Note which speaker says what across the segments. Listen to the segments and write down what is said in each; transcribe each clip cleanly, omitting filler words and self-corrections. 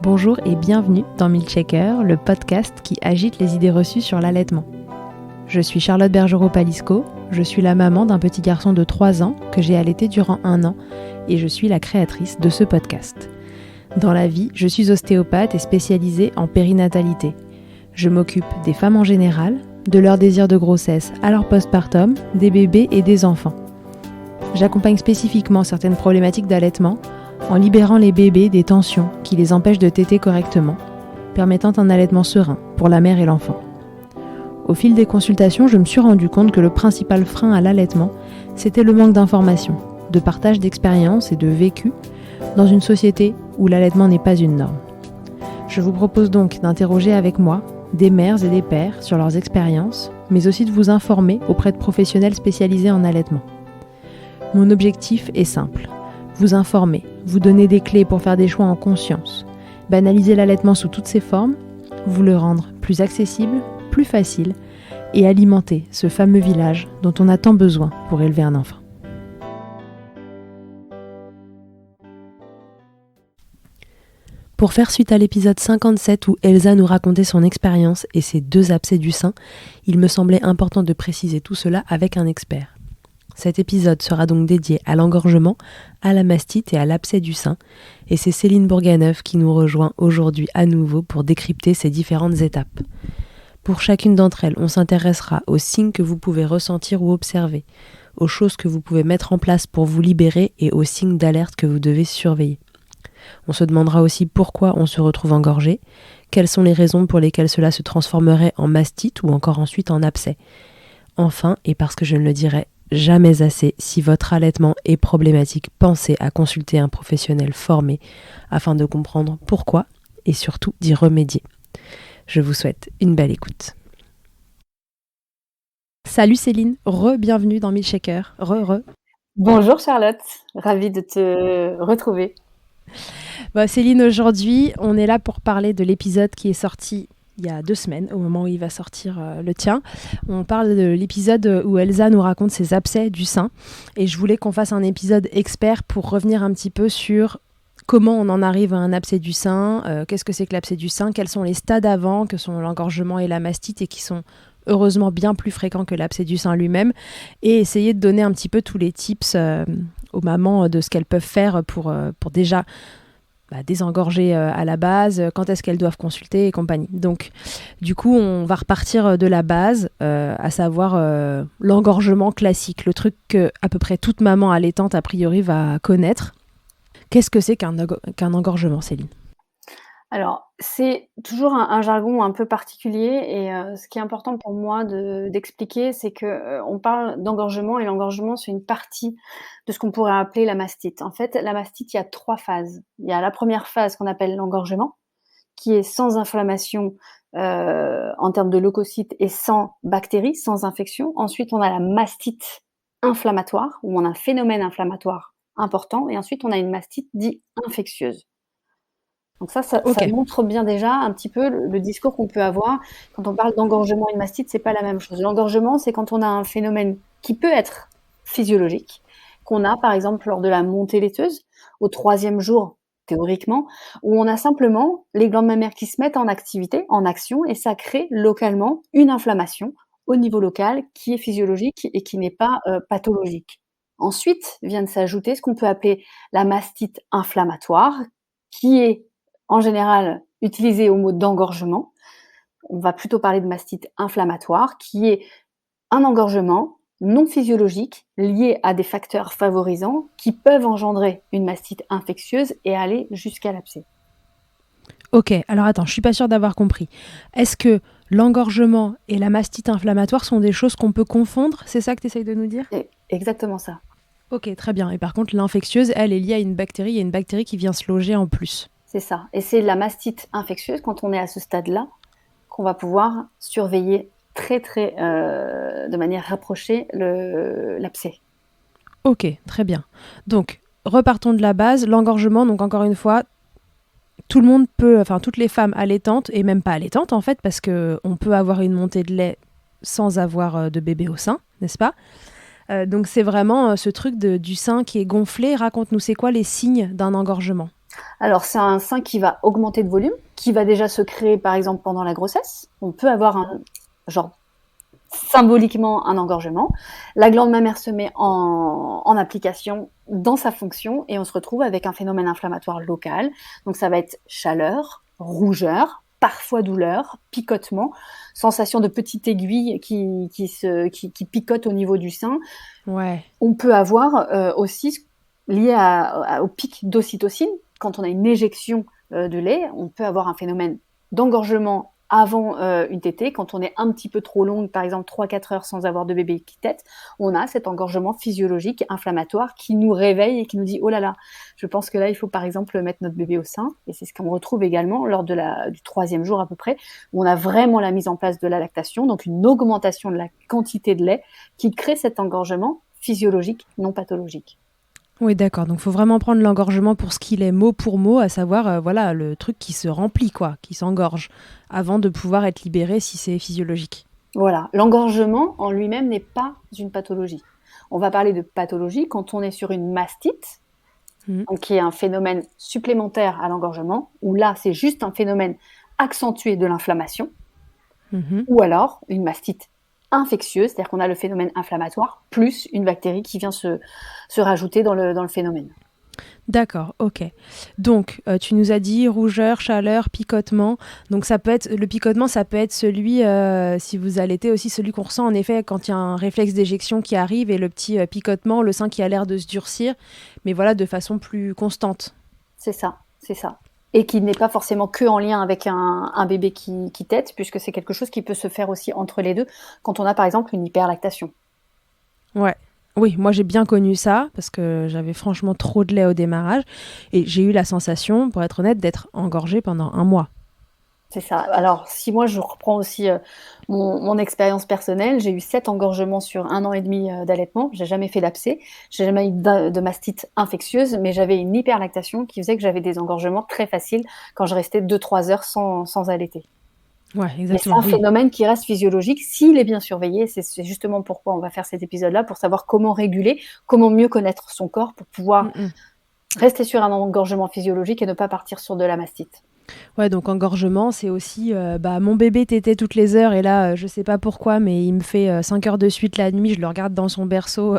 Speaker 1: Bonjour et bienvenue dans Milkshaker, le podcast qui agite les idées reçues sur l'allaitement. Je suis Charlotte Bergerot-Palisco, je suis la maman d'un petit garçon de 3 ans que j'ai allaité durant 1 an et je suis la créatrice de ce podcast. Dans la vie, je suis ostéopathe et spécialisée en périnatalité. Je m'occupe des femmes en général, de leur désir de grossesse à leur postpartum, des bébés et des enfants. J'accompagne spécifiquement certaines problématiques d'allaitement en libérant les bébés des tensions qui les empêchent de téter correctement, permettant un allaitement serein pour la mère et l'enfant. Au fil des consultations, je me suis rendu compte que le principal frein à l'allaitement, c'était le manque d'informations, de partage d'expériences et de vécu dans une société où l'allaitement n'est pas une norme. Je vous propose donc d'interroger avec moi des mères et des pères sur leurs expériences, mais aussi de vous informer auprès de professionnels spécialisés en allaitement. Mon objectif est simple, vous informer, vous donner des clés pour faire des choix en conscience, banaliser l'allaitement sous toutes ses formes, vous le rendre plus accessible, plus facile et alimenter ce fameux village dont on a tant besoin pour élever un enfant. Pour faire suite à l'épisode 57 où Elsa nous racontait son expérience et ses 2 abcès du sein, il me semblait important de préciser tout cela avec un expert. Cet épisode sera donc dédié à l'engorgement, à la mastite et à l'abcès du sein, et c'est Céline Bourganeuf qui nous rejoint aujourd'hui à nouveau pour décrypter ces différentes étapes. Pour chacune d'entre elles, on s'intéressera aux signes que vous pouvez ressentir ou observer, aux choses que vous pouvez mettre en place pour vous libérer et aux signes d'alerte que vous devez surveiller. On se demandera aussi pourquoi on se retrouve engorgé, quelles sont les raisons pour lesquelles cela se transformerait en mastite ou encore ensuite en abcès. Enfin, et parce que je ne le dirai jamais assez, si votre allaitement est problématique, pensez à consulter un professionnel formé afin de comprendre pourquoi et surtout d'y remédier. Je vous souhaite une belle écoute. Salut Céline, bienvenue dans Milkshaker.
Speaker 2: Bonjour Charlotte, ravie de te retrouver.
Speaker 1: Céline, aujourd'hui, on est là pour parler de l'épisode qui est sorti il y a 2 semaines, au moment où il va sortir le tien. On parle de l'épisode où Elsa nous raconte ses abcès du sein. Et je voulais qu'on fasse un épisode expert pour revenir un petit peu sur comment on en arrive à un abcès du sein, qu'est-ce que c'est que l'abcès du sein, quels sont les stades avant, que sont l'engorgement et la mastite, et qui sont heureusement bien plus fréquents que l'abcès du sein lui-même, et essayer de donner un petit peu tous les tips aux mamans de ce qu'elles peuvent faire pour déjà désengorger à la base, quand est-ce qu'elles doivent consulter et compagnie. Donc, du coup, on va repartir de la base, à savoir l'engorgement classique, le truc que à peu près toute maman allaitante, a priori, va connaître. Qu'est-ce que c'est qu'un engorgement, Céline ?
Speaker 2: Alors, c'est toujours un jargon un peu particulier et ce qui est important pour moi d'expliquer, c'est que on parle d'engorgement et l'engorgement, c'est une partie de ce qu'on pourrait appeler la mastite. En fait, la mastite, il y a 3 phases. Il y a la première phase qu'on appelle l'engorgement, qui est sans inflammation en termes de leucocytes et sans bactéries, sans infection. Ensuite, on a la mastite inflammatoire, où on a un phénomène inflammatoire important. Et ensuite, on a une mastite dite infectieuse. Donc ça montre bien déjà un petit peu le discours qu'on peut avoir. Quand on parle d'engorgement et de mastite, c'est pas la même chose. L'engorgement, c'est quand on a un phénomène qui peut être physiologique, qu'on a par exemple lors de la montée laiteuse, au 3e jour, théoriquement, où on a simplement les glandes mammaires qui se mettent en activité, en action, et ça crée localement une inflammation au niveau local qui est physiologique et qui n'est pas pathologique. Ensuite vient de s'ajouter ce qu'on peut appeler la mastite inflammatoire, qui est en général utilisé au mot d'engorgement. On va plutôt parler de mastite inflammatoire, qui est un engorgement non physiologique lié à des facteurs favorisants qui peuvent engendrer une mastite infectieuse et aller jusqu'à l'abcès.
Speaker 1: Ok, alors attends, je suis pas sûre d'avoir compris. Est-ce que l'engorgement et la mastite inflammatoire sont des choses qu'on peut confondre ? C'est ça que tu essayes de nous dire ?
Speaker 2: C'est exactement ça.
Speaker 1: Ok, très bien. Et par contre, l'infectieuse, elle est liée à une bactérie. Il y a une bactérie qui vient se loger en plus.
Speaker 2: C'est ça. Et c'est la mastite infectieuse, quand on est à ce stade-là, qu'on va pouvoir surveiller de manière rapprochée l'abcès.
Speaker 1: Ok, très bien. Donc, repartons de la base. L'engorgement, donc encore une fois, tout le monde peut, enfin toutes les femmes allaitantes, et même pas allaitantes en fait, parce qu'on peut avoir une montée de lait sans avoir de bébé au sein, n'est-ce pas ? Donc c'est vraiment ce truc du sein qui est gonflé. Raconte-nous, c'est quoi les signes d'un engorgement ?
Speaker 2: Alors, c'est un sein qui va augmenter de volume, qui va déjà se créer, par exemple, pendant la grossesse. On peut avoir genre, symboliquement un engorgement. La glande mammaire se met en application dans sa fonction et on se retrouve avec un phénomène inflammatoire local. Donc, ça va être chaleur, rougeur, parfois douleur, picotement, sensation de petite aiguille qui picote au niveau du sein.
Speaker 1: Ouais.
Speaker 2: On peut avoir aussi, lié au pic d'ocytocine, quand on a une éjection de lait, on peut avoir un phénomène d'engorgement avant une tétée. Quand on est un petit peu trop longue, par exemple 3-4 heures sans avoir de bébé qui tète, on a cet engorgement physiologique inflammatoire qui nous réveille et qui nous dit « Oh là là, je pense que là, il faut par exemple mettre notre bébé au sein ». Et c'est ce qu'on retrouve également lors du 3e jour à peu près, où on a vraiment la mise en place de la lactation, donc une augmentation de la quantité de lait qui crée cet engorgement physiologique, non pathologique.
Speaker 1: Oui, d'accord. Donc, il faut vraiment prendre l'engorgement pour ce qu'il est, mot pour mot, à savoir, voilà, le truc qui se remplit, quoi, qui s'engorge, avant de pouvoir être libéré si c'est physiologique.
Speaker 2: Voilà, l'engorgement en lui-même n'est pas une pathologie. On va parler de pathologie quand on est sur une mastite, donc qui est un phénomène supplémentaire à l'engorgement, où là, c'est juste un phénomène accentué de l'inflammation, ou alors une mastite infectieuse, c'est-à-dire qu'on a le phénomène inflammatoire plus une bactérie qui vient se rajouter dans le phénomène.
Speaker 1: D'accord, ok. Donc, tu nous as dit rougeur, chaleur, picotement. Donc, ça peut être le picotement, ça peut être celui, si vous allaitez aussi, celui qu'on ressent en effet quand il y a un réflexe d'éjection qui arrive et le petit picotement, le sein qui a l'air de se durcir, mais voilà, de façon plus constante.
Speaker 2: C'est ça, c'est ça. Et qui n'est pas forcément que en lien avec un bébé qui tète, puisque c'est quelque chose qui peut se faire aussi entre les deux, quand on a par exemple une hyperlactation.
Speaker 1: Ouais. Oui, moi j'ai bien connu ça, parce que j'avais franchement trop de lait au démarrage, et j'ai eu la sensation, pour être honnête, d'être engorgée pendant 1 mois.
Speaker 2: C'est ça. Alors, si moi je reprends aussi mon expérience personnelle, j'ai eu 7 engorgements sur 1 an et demi d'allaitement. J'ai jamais fait d'abcès, j'ai jamais eu de mastite infectieuse, mais j'avais une hyperlactation qui faisait que j'avais des engorgements très faciles quand je restais 2-3 heures sans allaiter.
Speaker 1: Ouais,
Speaker 2: Mais c'est
Speaker 1: exactement.
Speaker 2: un phénomène qui reste physiologique s'il est bien surveillé. C'est justement pourquoi on va faire cet épisode-là, pour savoir comment réguler, comment mieux connaître son corps pour pouvoir rester sur un engorgement physiologique et ne pas partir sur de la mastite.
Speaker 1: Ouais, donc engorgement, c'est aussi mon bébé tétait toutes les heures et là, je sais pas pourquoi, mais il me fait 5 heures de suite la nuit, je le regarde dans son berceau,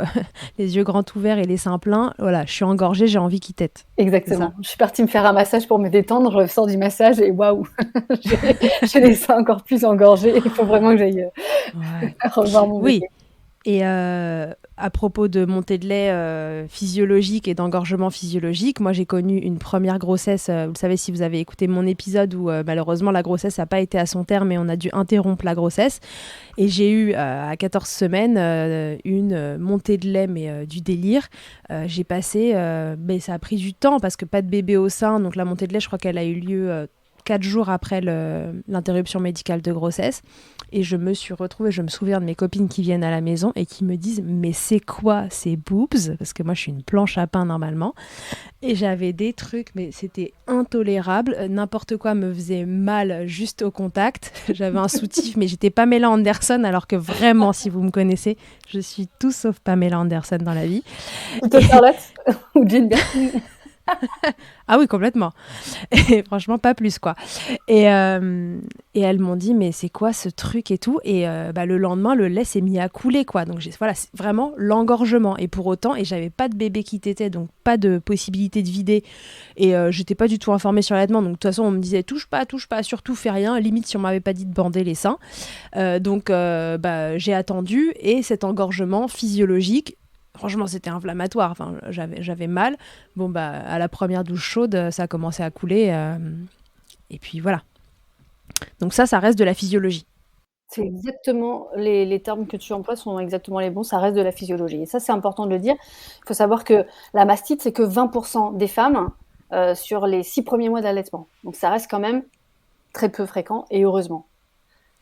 Speaker 1: les yeux grands ouverts et les seins pleins. Voilà, je suis engorgée, j'ai envie qu'il tète.
Speaker 2: Exactement. Je suis partie me faire un massage pour me détendre, je sors du massage et waouh, j'ai les seins encore plus engorgés. Il faut vraiment que j'aille revoir mon bébé.
Speaker 1: Et à propos de montée de lait physiologique et d'engorgement physiologique, moi j'ai connu une première grossesse, vous le savez si vous avez écouté mon épisode où malheureusement la grossesse n'a pas été à son terme et on a dû interrompre la grossesse. Et j'ai eu à 14 semaines une montée de lait mais du délire. J'ai passé, mais ça a pris du temps parce que pas de bébé au sein, donc la montée de lait je crois qu'elle a eu lieu 4 jours après l'interruption médicale de grossesse. Et je me suis retrouvée, je me souviens de mes copines qui viennent à la maison et qui me disent « Mais c'est quoi ces boobs ?» Parce que moi, je suis une planche à pain normalement. Et j'avais des trucs, mais c'était intolérable. N'importe quoi me faisait mal juste au contact. J'avais un soutif, mais j'étais Pamela Anderson, alors que vraiment, si vous me connaissez, je suis tout sauf Pamela Anderson dans la vie.
Speaker 2: Plutôt Charlotte ou Jane Birkin.
Speaker 1: Ah oui, complètement. Et franchement, pas plus, quoi. Et elles m'ont dit, mais c'est quoi ce truc et tout. Et le lendemain, le lait s'est mis à couler, quoi. Donc voilà, c'est vraiment l'engorgement. Et pour autant, et j'avais pas de bébé qui tétait, donc pas de possibilité de vider. Et j'étais pas du tout informée sur l'allaitement. Donc de toute façon, on me disait, touche pas, surtout fais rien. Limite, si on m'avait pas dit de bander les seins. Donc j'ai attendu. Et cet engorgement physiologique, franchement, c'était inflammatoire. Enfin, j'avais mal. Bon, à la première douche chaude, ça a commencé à couler. Et puis voilà. Donc ça reste de la physiologie.
Speaker 2: C'est exactement, les termes que tu emploies sont exactement les bons, ça reste de la physiologie. Et ça, c'est important de le dire. Il faut savoir que la mastite, c'est que 20% des femmes sur les 6 premiers mois d'allaitement. Donc ça reste quand même très peu fréquent, et heureusement.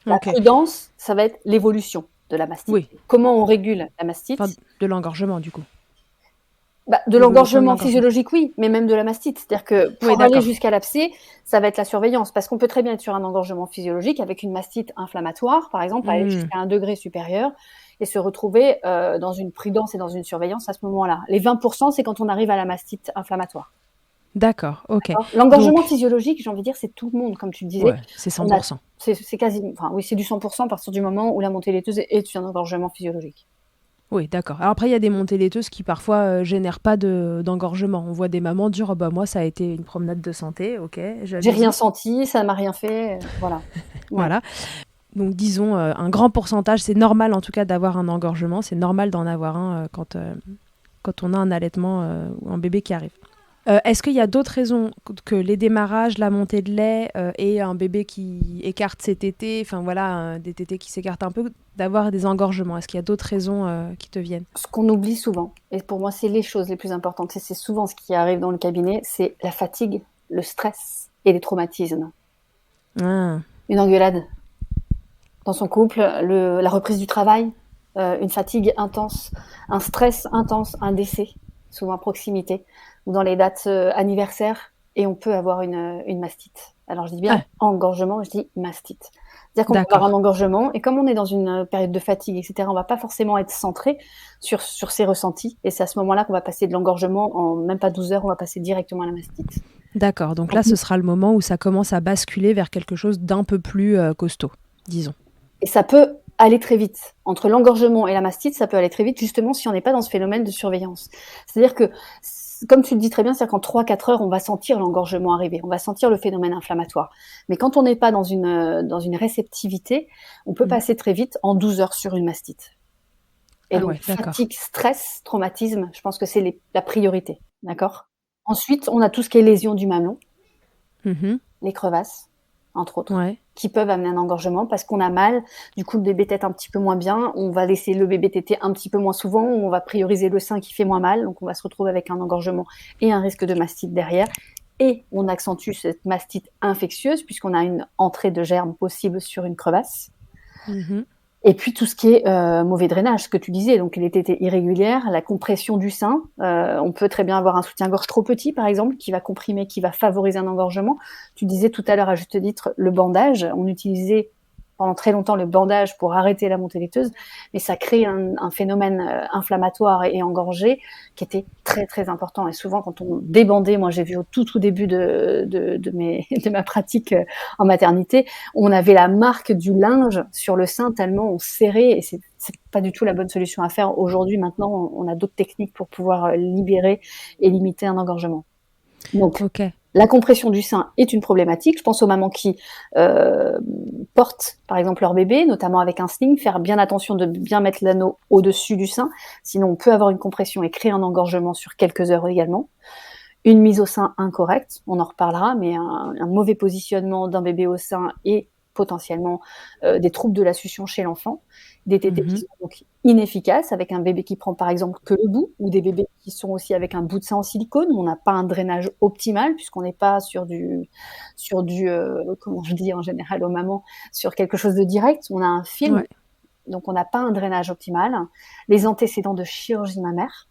Speaker 2: La prudence, ça va être l'évolution de la mastite. Oui. Comment on régule la mastite ?
Speaker 1: Enfin, de l'engorgement, du coup.
Speaker 2: De l'engorgement physiologique, oui, mais même de la mastite. C'est-à-dire que pour aller jusqu'à l'abcès, ça va être la surveillance. Parce qu'on peut très bien être sur un engorgement physiologique avec une mastite inflammatoire, par exemple, aller jusqu'à un degré supérieur et se retrouver dans une prudence et dans une surveillance à ce moment-là. Les 20%, c'est quand on arrive à la mastite inflammatoire.
Speaker 1: D'accord, OK.
Speaker 2: D'accord. L'engorgement
Speaker 1: Donc
Speaker 2: physiologique, j'ai envie de dire, c'est tout le monde, comme tu le disais.
Speaker 1: ouais, c'est
Speaker 2: On a
Speaker 1: 100%.
Speaker 2: c'est quasi enfin oui, c'est du 100% à partir du moment où la montée laiteuse est un engorgement physiologique.
Speaker 1: Oui, d'accord. Alors après, il y a des montées laiteuses qui parfois génèrent pas d'engorgement. On voit des mamans dire oh bah moi ça a été une promenade de santé, ok,
Speaker 2: J'ai rien
Speaker 1: j'allais-y.
Speaker 2: senti, ça m'a rien fait, voilà. Ouais.
Speaker 1: Voilà. Donc disons un grand pourcentage, c'est normal en tout cas d'avoir un engorgement, c'est normal d'en avoir un quand on a un allaitement ou un bébé qui arrive. Est-ce qu'il y a d'autres raisons que les démarrages, la montée de lait et un bébé qui écarte ses tétés, enfin voilà, des tétés qui s'écartent un peu, d'avoir des engorgements? Est-ce qu'il y a d'autres raisons qui te viennent?
Speaker 2: Ce qu'on oublie souvent, et pour moi, c'est les choses les plus importantes, et c'est souvent ce qui arrive dans le cabinet, c'est la fatigue, le stress et les traumatismes.
Speaker 1: Ah,
Speaker 2: Une engueulade dans son couple, la reprise du travail, une fatigue intense, un stress intense, un décès, souvent à proximité, ou dans les dates anniversaires, et on peut avoir une mastite. Alors je dis bien
Speaker 1: ah,
Speaker 2: engorgement, je dis mastite. C'est-à-dire qu'on peut avoir un
Speaker 1: d'accord.
Speaker 2: engorgement, et comme on est dans une période de fatigue, etc., on va pas forcément être centré sur ses ressentis, et c'est à ce moment-là qu'on va passer de l'engorgement, en même pas 12 heures, on va passer directement à la mastite.
Speaker 1: D'accord, donc
Speaker 2: Donc,
Speaker 1: là, ce sera le moment où ça commence à basculer vers quelque chose d'un peu plus costaud, disons.
Speaker 2: et ça peut aller très vite. Entre l'engorgement et la mastite, ça peut aller très vite, justement, si on n'est pas dans ce phénomène de surveillance. C'est-à-dire que, comme tu le dis très bien, c'est-à-dire qu'en 3-4 heures, on va sentir l'engorgement arriver, on va sentir le phénomène inflammatoire. Mais quand on n'est pas dans une réceptivité, on peut
Speaker 1: Mhm.
Speaker 2: passer très vite en 12 heures sur une mastite. Et
Speaker 1: Ah
Speaker 2: donc,
Speaker 1: ouais, d'accord.
Speaker 2: fatigue, stress, traumatisme, je pense que c'est la priorité. D'accord. Ensuite, on a tout ce qui est lésions du mamelon,
Speaker 1: Mhm.
Speaker 2: les crevasses, entre autres,
Speaker 1: Ouais,
Speaker 2: qui peuvent amener un engorgement parce qu'on a mal. Du coup, le bébé tète un petit peu moins bien. On va laisser le bébé téter un petit peu moins souvent. On va prioriser le sein qui fait moins mal. Donc, on va se retrouver avec un engorgement et un risque de mastite derrière. Et on accentue cette mastite infectieuse puisqu'on a une entrée de germes possible sur une crevasse.
Speaker 1: mhm.
Speaker 2: Et puis tout ce qui est mauvais drainage, ce que tu disais, donc les tétées irrégulières, la compression du sein. On peut très bien avoir un soutien-gorge trop petit, par exemple, qui va comprimer, qui va favoriser un engorgement. Tu disais tout à l'heure à juste titre le bandage. On utilisait pendant très longtemps le bandage pour arrêter la montée laiteuse, mais ça crée un phénomène inflammatoire et engorgé qui était très très important. Et souvent, quand on débandait, moi j'ai vu au tout début de ma pratique en maternité, on avait la marque du linge sur le sein tellement on serrait, et c'est pas du tout la bonne solution à faire. Aujourd'hui, maintenant, on a d'autres techniques pour pouvoir libérer et limiter un engorgement. Donc,
Speaker 1: Ok.
Speaker 2: la compression du sein est une problématique. Je pense aux mamans qui portent, par exemple, leur bébé, notamment avec un sling, faire bien attention de bien mettre l'anneau au-dessus du sein. Sinon, on peut avoir une compression et créer un engorgement sur quelques heures également. Une mise au sein incorrecte, on en reparlera, mais un mauvais positionnement d'un bébé au sein et potentiellement des troubles de la succion chez l'enfant, des tétées qui
Speaker 1: Mhm.
Speaker 2: sont donc inefficaces, avec un bébé qui prend par exemple que le bout, ou des bébés qui sont aussi avec un bout de sein en silicone, où on n'a pas un drainage optimal, puisqu'on n'est pas comment je dis en général aux mamans, sur quelque chose de direct, on a un film,
Speaker 1: Ouais.
Speaker 2: donc on n'a pas un drainage optimal. Les antécédents de chirurgie mammaire,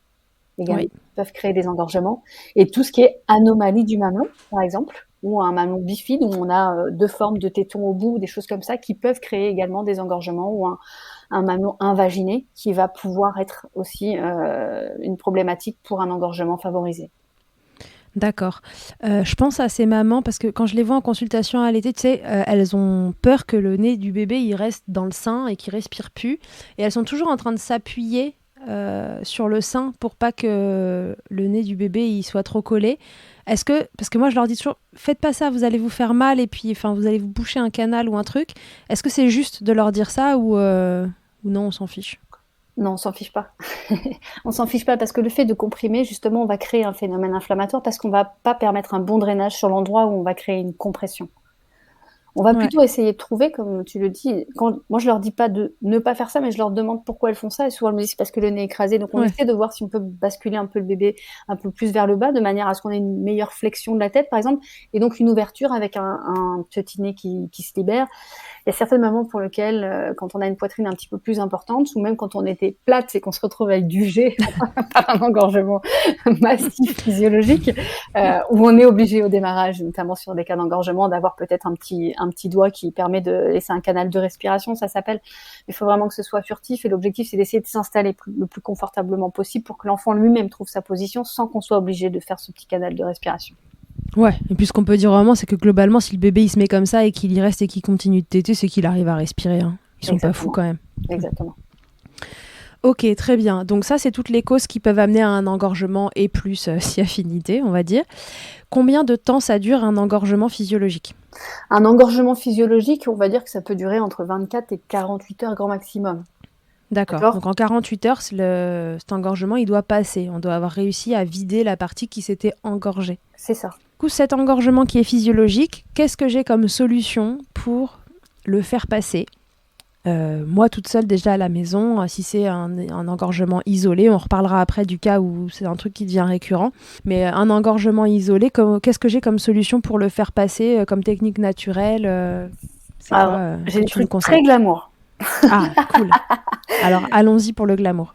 Speaker 2: également,
Speaker 1: Oui.
Speaker 2: peuvent créer des engorgements. Et tout ce qui est anomalie du mamelon, par exemple, ou un mamelon bifide où on a deux formes de tétons au bout, des choses comme ça, qui peuvent créer également des engorgements, ou un mamelon invaginé qui va pouvoir être aussi une problématique pour un engorgement favorisé.
Speaker 1: D'accord. Je pense à ces mamans parce que quand je les vois en consultation à l'été, tu sais, elles ont peur que le nez du bébé il reste dans le sein et qu'il respire plus. Et elles sont toujours en train de s'appuyer sur le sein pour pas que le nez du bébé il soit trop collé. Est-ce que, parce que moi je leur dis toujours, faites pas ça, vous allez vous faire mal et puis enfin vous allez vous boucher un canal ou un truc. Est-ce que c'est juste de leur dire ça ou non, on s'en fiche?
Speaker 2: Non, on s'en fiche pas. On s'en fiche pas parce que le fait de comprimer, justement, on va créer un phénomène inflammatoire parce qu'on va pas permettre un bon drainage sur l'endroit où on va créer une compression. On va
Speaker 1: Ouais,
Speaker 2: plutôt essayer de trouver, comme tu le dis, moi je leur dis pas de ne pas faire ça, mais je leur demande pourquoi elles font ça, et souvent elles me disent c'est parce que le nez est écrasé, donc on
Speaker 1: ouais.
Speaker 2: essaie de voir si on peut basculer un peu le bébé un peu plus vers le bas, de manière à ce qu'on ait une meilleure flexion de la tête, par exemple, et donc une ouverture avec un petit nez qui se libère. Il y a certaines mamans pour lesquelles, quand on a une poitrine un petit peu plus importante, ou même quand on était plate et qu'on se retrouve avec du jet, par un engorgement massif physiologique, où on est obligé au démarrage, notamment sur des cas d'engorgement, d'avoir peut-être un petit doigt qui permet de laisser un canal de respiration, ça s'appelle. Il faut vraiment que ce soit furtif, et l'objectif c'est d'essayer de s'installer le plus confortablement possible pour que l'enfant lui-même trouve sa position sans qu'on soit obligé de faire ce petit canal de respiration.
Speaker 1: Ouais, et puis ce qu'on peut dire vraiment, c'est que globalement, si le bébé il se met comme ça et qu'il y reste et qu'il continue de téter, c'est qu'il arrive à respirer, hein. Ils sont pas fous
Speaker 2: Exactement,
Speaker 1: quand même.
Speaker 2: exactement.
Speaker 1: Ok, très bien. Donc ça, c'est toutes les causes qui peuvent amener à un engorgement et plus si affinité, on va dire. Combien de temps ça dure un engorgement physiologique?
Speaker 2: Un engorgement physiologique, on va dire que ça peut durer entre 24 et 48 heures grand maximum.
Speaker 1: D'accord.
Speaker 2: D'accord?
Speaker 1: Donc en 48 heures, cet engorgement, il doit passer. On doit avoir réussi à vider la partie qui s'était engorgée.
Speaker 2: C'est ça.
Speaker 1: Du coup, cet engorgement qui est physiologique, qu'est-ce que j'ai comme solution pour le faire passer? Moi, toute seule déjà à la maison, si c'est un engorgement isolé, on reparlera après du cas où c'est un truc qui devient récurrent, mais un engorgement isolé, qu'est-ce que j'ai comme solution pour le faire passer comme technique naturelle? C'est quoi
Speaker 2: Alors, j'ai
Speaker 1: que
Speaker 2: des
Speaker 1: tu nous
Speaker 2: trucs très
Speaker 1: conseilles?
Speaker 2: glamour.
Speaker 1: Ah, cool. Alors, allons-y pour le glamour.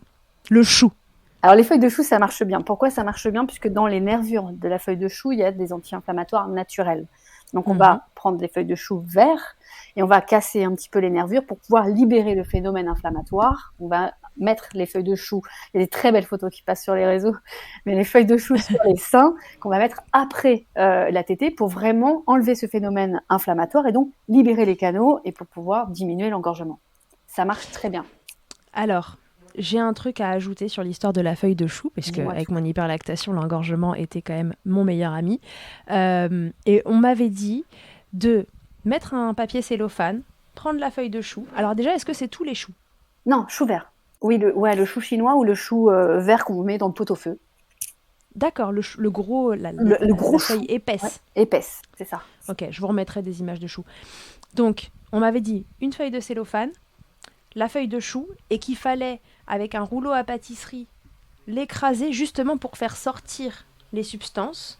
Speaker 1: Le chou.
Speaker 2: Alors, les feuilles de chou, ça marche bien. Pourquoi ça marche bien? Puisque dans les nervures de la feuille de chou, il y a des anti-inflammatoires naturels. Donc, on va prendre des feuilles de chou verts et on va casser un petit peu les nervures pour pouvoir libérer le phénomène inflammatoire. On va mettre les feuilles de chou. Il y a des très belles photos qui passent sur les réseaux, mais les feuilles de chou sur les seins qu'on va mettre après la tétée pour vraiment enlever ce phénomène inflammatoire et donc libérer les canaux et pour pouvoir diminuer l'engorgement. Ça marche très bien.
Speaker 1: Alors, j'ai un truc à ajouter sur l'histoire de la feuille de chou, parce
Speaker 2: Dis-moi
Speaker 1: qu'avec
Speaker 2: tout.
Speaker 1: mon hyperlactation, l'engorgement était quand même mon meilleur ami. Et on m'avait dit de mettre un papier cellophane, prendre la feuille de chou. Alors déjà, est-ce que c'est tous les choux?
Speaker 2: Non, chou vert. Oui, le chou chinois ou le chou vert qu'on met dans le pot-au-feu.
Speaker 1: D'accord, le gros,
Speaker 2: Le gros
Speaker 1: la
Speaker 2: chou,
Speaker 1: feuille
Speaker 2: ouais,
Speaker 1: épaisse.
Speaker 2: épaisse, c'est ça.
Speaker 1: Ok, je vous remettrai des images de choux. Donc, on m'avait dit une feuille de cellophane, la feuille de chou, et qu'il fallait, avec un rouleau à pâtisserie, l'écraser justement pour faire sortir les substances.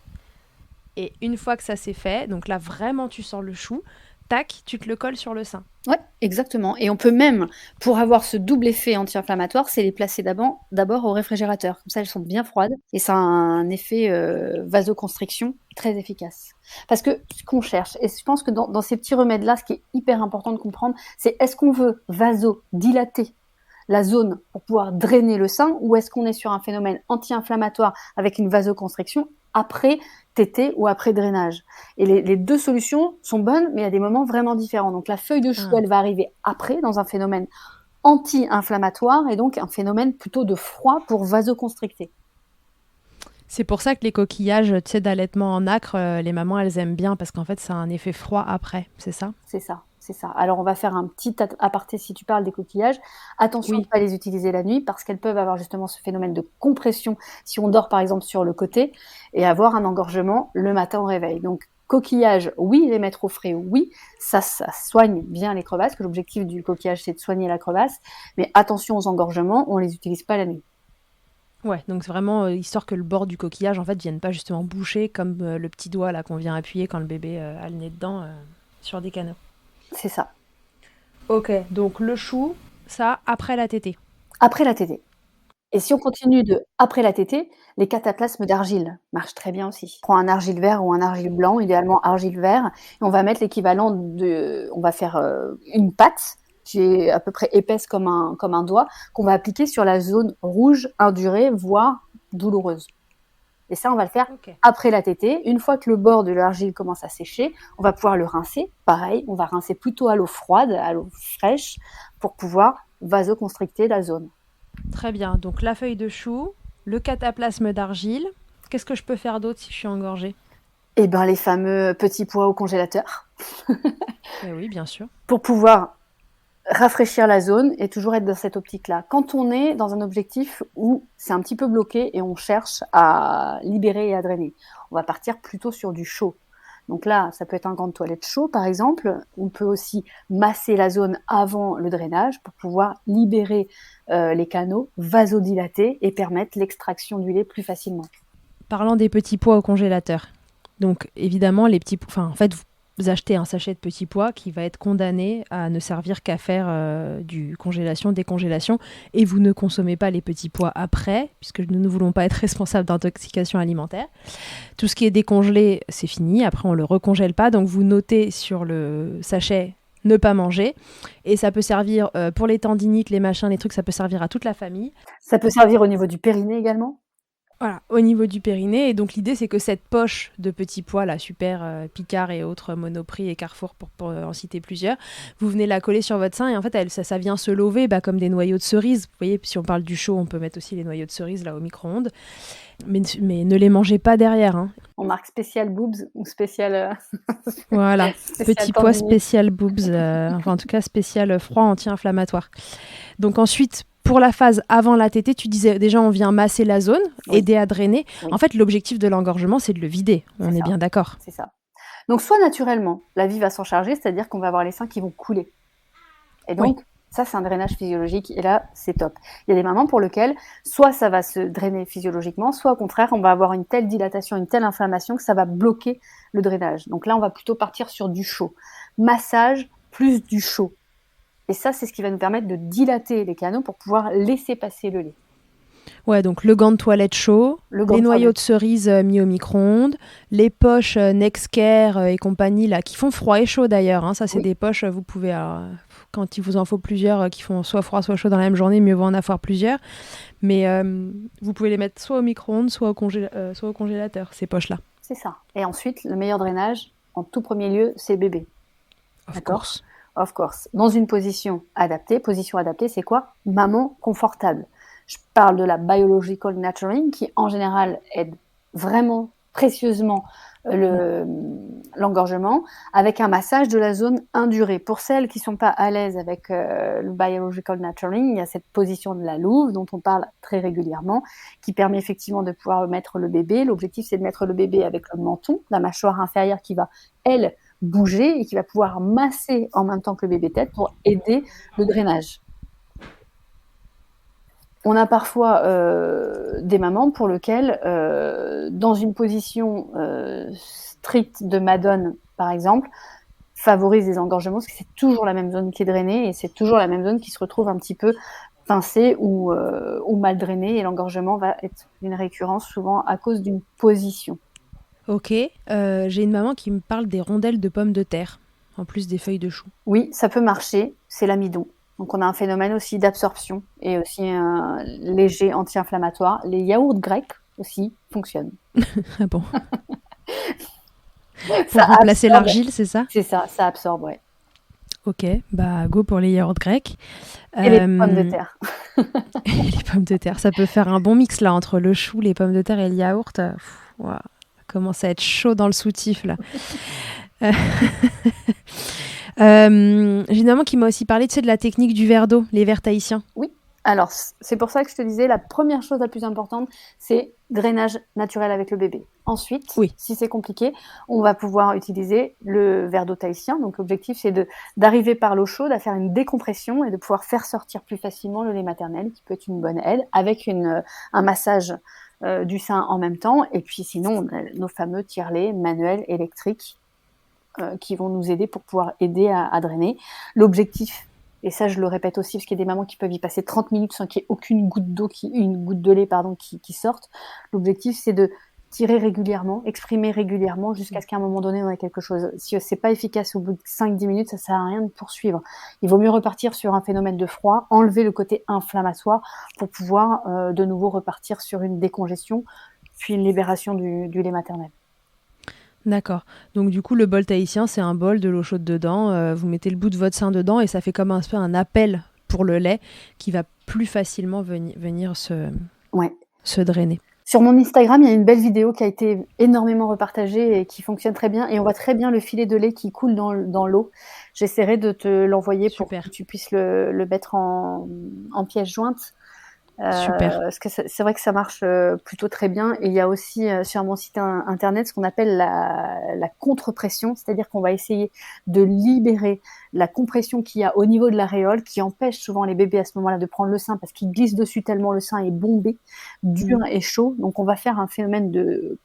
Speaker 1: Et une fois que ça c'est fait, donc là vraiment tu sors le chou, tac, tu te le colles sur le sein.
Speaker 2: Ouais, exactement. Et on peut même, pour avoir ce double effet anti-inflammatoire, c'est les placer d'abord au réfrigérateur. Comme ça, elles sont bien froides et ça a un effet vasoconstriction très efficace. Parce que ce qu'on cherche, et je pense que dans ces petits remèdes-là, ce qui est hyper important de comprendre, c'est est-ce qu'on veut vasodilater la zone pour pouvoir drainer le sein ou est-ce qu'on est sur un phénomène anti-inflammatoire avec une vasoconstriction après tétée ou après drainage. Et les deux solutions sont bonnes, mais il y a des moments vraiment différents. Donc la feuille de chou,
Speaker 1: Ah.
Speaker 2: elle va arriver après dans un phénomène anti-inflammatoire et donc un phénomène plutôt de froid pour vasoconstricter.
Speaker 1: C'est pour ça que les coquillages, tu sais, d'allaitement en nacre, les mamans elles aiment bien parce qu'en fait ça a un effet froid après, c'est ça?
Speaker 2: C'est ça, c'est ça. Alors on va faire un petit aparté si tu parles des coquillages. Attention de
Speaker 1: Oui.
Speaker 2: ne pas les utiliser la nuit parce qu'elles peuvent avoir justement ce phénomène de compression si on dort par exemple sur le côté et avoir un engorgement le matin au réveil. Donc coquillages, oui, les mettre au frais, oui, ça soigne bien les crevasses, que l'objectif du coquillage c'est de soigner la crevasse, mais attention aux engorgements, on les utilise pas la nuit.
Speaker 1: Ouais, donc c'est vraiment histoire que le bord du coquillage en fait vienne pas justement boucher comme le petit doigt là qu'on vient appuyer quand le bébé a le nez dedans sur des canaux.
Speaker 2: C'est ça.
Speaker 1: Ok, donc le chou, ça après la tétée.
Speaker 2: Après la tétée. Et si on continue de après la tétée, les cataplasmes d'argile marchent très bien aussi. On prend un argile vert ou un argile blanc, idéalement argile vert, et on va mettre l'équivalent on va faire une pâte qui est à peu près épaisse comme un doigt, qu'on va appliquer sur la zone rouge, indurée, voire douloureuse. Et ça, on va le faire après la tétée. Une fois que le bord de l'argile commence à sécher, on va pouvoir le rincer. Pareil, on va rincer plutôt à l'eau froide, à l'eau fraîche, pour pouvoir vasoconstricter la zone.
Speaker 1: Très bien, donc la feuille de chou, le cataplasme d'argile. Qu'est-ce que je peux faire d'autre si je suis engorgée?
Speaker 2: Eh ben, les fameux petits pois au congélateur.
Speaker 1: Oui, bien sûr.
Speaker 2: Pour pouvoir rafraîchir la zone et toujours être dans cette optique-là. Quand on est dans un objectif où c'est un petit peu bloqué et on cherche à libérer et à drainer, on va partir plutôt sur du chaud. Donc là, ça peut être un gant de toilette chaud, par exemple. On peut aussi masser la zone avant le drainage pour pouvoir libérer les canaux, vasodilater et permettre l'extraction du lait plus facilement.
Speaker 1: Parlant des petits pois au congélateur. Donc évidemment, les petits, en fait, vous achetez un sachet de petits pois qui va être condamné à ne servir qu'à faire du congélation, décongélation, et vous ne consommez pas les petits pois après, puisque nous ne voulons pas être responsables d'intoxication alimentaire. Tout ce qui est décongelé, c'est fini. Après, on le recongèle pas. Donc vous notez sur le sachet ne pas manger. Et ça peut servir pour les tendinites, les machins, les trucs, ça peut servir à toute la famille.
Speaker 2: Ça peut servir au niveau du périnée également.
Speaker 1: Voilà, au niveau du périnée. Et donc l'idée, c'est que cette poche de petits pois, là, super Picard et autres Monoprix et Carrefour, pour en citer plusieurs, vous venez la coller sur votre sein et en fait, ça vient se lover comme des noyaux de cerise. Vous voyez, si on parle du chaud, on peut mettre aussi les noyaux de cerise là au micro-ondes. Mais ne les mangez pas derrière. Hein.
Speaker 2: On marque spécial boobs ou spécial,
Speaker 1: Voilà,
Speaker 2: spécial
Speaker 1: petit pois
Speaker 2: tendinier.
Speaker 1: spécial boobs, enfin en tout cas spécial froid anti-inflammatoire. Donc ensuite, pour la phase avant la tétée, tu disais déjà on vient masser la zone,
Speaker 2: Oui.
Speaker 1: aider à drainer.
Speaker 2: Oui.
Speaker 1: En fait, l'objectif de l'engorgement, c'est de le vider. On est bien d'accord.
Speaker 2: C'est ça. Donc soit naturellement, la vie va s'en charger, c'est-à-dire qu'on va avoir les seins qui vont couler. Et donc, ça, c'est un drainage physiologique. Et là, c'est top. Il y a des mamans pour lesquelles, soit ça va se drainer physiologiquement, soit au contraire, on va avoir une telle dilatation, une telle inflammation que ça va bloquer le drainage. Donc là, on va plutôt partir sur du chaud. Massage plus du chaud. Et ça, c'est ce qui va nous permettre de dilater les canaux pour pouvoir laisser passer le lait.
Speaker 1: Ouais, donc le gant de toilette chaud, les noyaux de cerise mis au micro-ondes, les poches Nexcare et compagnie là, qui font froid et chaud d'ailleurs. Hein. Ça, c'est des poches, vous pouvez, quand il vous en faut plusieurs qui font soit froid, soit chaud dans la même journée, mieux vaut en avoir plusieurs. Mais vous pouvez les mettre soit au micro-ondes, soit au congélateur, ces poches-là.
Speaker 2: C'est ça. Et ensuite, le meilleur drainage, en tout premier lieu, c'est bébé. Of course. Dans une position adaptée. Position adaptée, c'est quoi? Maman confortable. Je parle de la biological nurturing qui, en général, aide vraiment précieusement l'engorgement avec un massage de la zone indurée. Pour celles qui ne sont pas à l'aise avec le biological nurturing, il y a cette position de la louve dont on parle très régulièrement qui permet effectivement de pouvoir mettre le bébé. L'objectif, c'est de mettre le bébé avec le menton, la mâchoire inférieure qui va, elle, bouger et qui va pouvoir masser en même temps que le bébé tète pour aider le drainage. On a parfois des mamans pour lesquelles, dans une position stricte de Madone, par exemple, favorise les engorgements parce que c'est toujours la même zone qui est drainée et c'est toujours la même zone qui se retrouve un petit peu pincée ou mal drainée et l'engorgement va être une récurrence souvent à cause d'une position.
Speaker 1: Ok, j'ai une maman qui me parle des rondelles de pommes de terre, en plus des feuilles de chou.
Speaker 2: Oui, ça peut marcher, c'est l'amidon. Donc on a un phénomène aussi d'absorption et aussi un léger anti-inflammatoire. Les yaourts grecs aussi fonctionnent.
Speaker 1: Ah bon. Pour remplacer l'argile, c'est ça?
Speaker 2: C'est ça, ça absorbe, ouais.
Speaker 1: Ok, bah go pour les yaourts grecs.
Speaker 2: Et les pommes de terre.
Speaker 1: Et les pommes de terre, ça peut faire un bon mix là entre le chou, les pommes de terre et le yaourt. Wow, ça commence à être chaud dans le soutif là. J'ai une maman qui m'a aussi parlé de la technique du verre d'eau, les verres tahitiens.
Speaker 2: Oui, alors c'est pour ça que je te disais, la première chose la plus importante, c'est drainage naturel avec le bébé. Ensuite, si c'est compliqué, on va pouvoir utiliser le verre d'eau tahitien. Donc l'objectif, c'est d'arriver par l'eau chaude à faire une décompression et de pouvoir faire sortir plus facilement le lait maternel, qui peut être une bonne aide, avec un massage du sein en même temps. Et puis sinon, on a nos fameux tire-lait manuels électriques qui vont nous aider pour pouvoir aider à drainer. L'objectif, et ça je le répète aussi parce qu'il y a des mamans qui peuvent y passer 30 minutes sans qu'il y ait aucune goutte d'eau, une goutte de lait qui sorte. L'objectif, c'est de tirer régulièrement, exprimer régulièrement jusqu'à ce qu'à un moment donné on ait quelque chose. Si c'est pas efficace au bout de 5-10 minutes, ça sert à rien de poursuivre. Il vaut mieux repartir sur un phénomène de froid, enlever le côté inflammatoire pour pouvoir de nouveau repartir sur une décongestion puis une libération du lait maternel.
Speaker 1: D'accord. Donc du coup, le bol tahitien, c'est un bol, de l'eau chaude dedans. Vous mettez le bout de votre sein dedans et ça fait comme un appel pour le lait qui va plus facilement venir se drainer.
Speaker 2: Sur mon Instagram, il y a une belle vidéo qui a été énormément repartagée et qui fonctionne très bien. Et on voit très bien le filet de lait qui coule dans l'eau. J'essaierai de te l'envoyer pour que tu puisses le mettre en pièce jointe.
Speaker 1: Super.
Speaker 2: Parce que c'est vrai que ça marche plutôt très bien. Et il y a aussi sur mon site internet ce qu'on appelle la contre-pression, c'est-à-dire qu'on va essayer de libérer la compression qu'il y a au niveau de l'aréole qui empêche souvent les bébés à ce moment-là de prendre le sein parce qu'ils glissent dessus tellement le sein est bombé, dur et chaud. Donc on va faire un phénomène de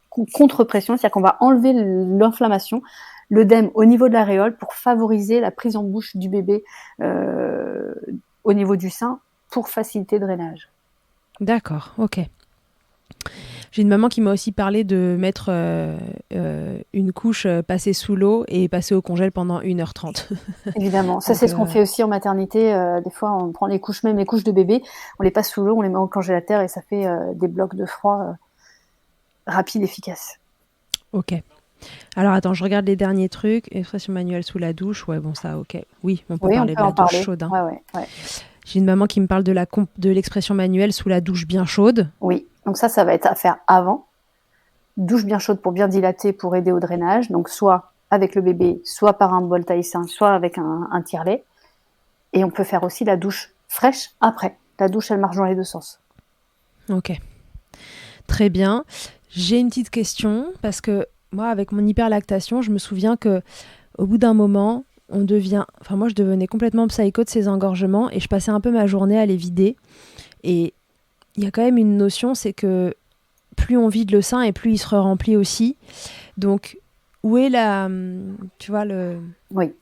Speaker 2: contre-pression, c'est-à-dire qu'on va enlever l'inflammation, l'œdème au niveau de l'aréole pour favoriser la prise en bouche du bébé au niveau du sein pour faciliter le drainage.
Speaker 1: D'accord, ok. J'ai une maman qui m'a aussi parlé de mettre une couche passée sous l'eau et passer au congèle pendant 1h30.
Speaker 2: Évidemment, ça
Speaker 1: Donc,
Speaker 2: c'est ce qu'on fait aussi en maternité. Des fois, on prend les couches, même les couches de bébé, on les passe sous l'eau, on les met au congélateur et ça fait des blocs de froid rapides, efficaces.
Speaker 1: ok. Alors attends, je regarde les derniers trucs. Expression manuelle sous la douche. Ouais, bon, ça, ok. Oui, on peut
Speaker 2: Oui, on
Speaker 1: parler
Speaker 2: peut
Speaker 1: de la
Speaker 2: en
Speaker 1: douche
Speaker 2: parler.
Speaker 1: chaude. Hein.
Speaker 2: Ouais.
Speaker 1: J'ai une maman qui me parle de l'expression manuelle sous la douche bien chaude.
Speaker 2: Oui, donc ça va être à faire avant. Douche bien chaude pour bien dilater, pour aider au drainage. Donc soit avec le bébé, soit par un bol taïssin, soit avec un tire-lait. Et on peut faire aussi la douche fraîche après. La douche, elle marche dans les deux sens.
Speaker 1: Ok. Très bien. J'ai une petite question parce que moi, avec mon hyperlactation, je me souviens que au bout d'un moment, moi, je devenais complètement psycho de ces engorgements et je passais un peu ma journée à les vider. Et il y a quand même une notion, c'est que plus on vide le sein et plus il se remplit aussi. Donc, où est
Speaker 2: Oui, le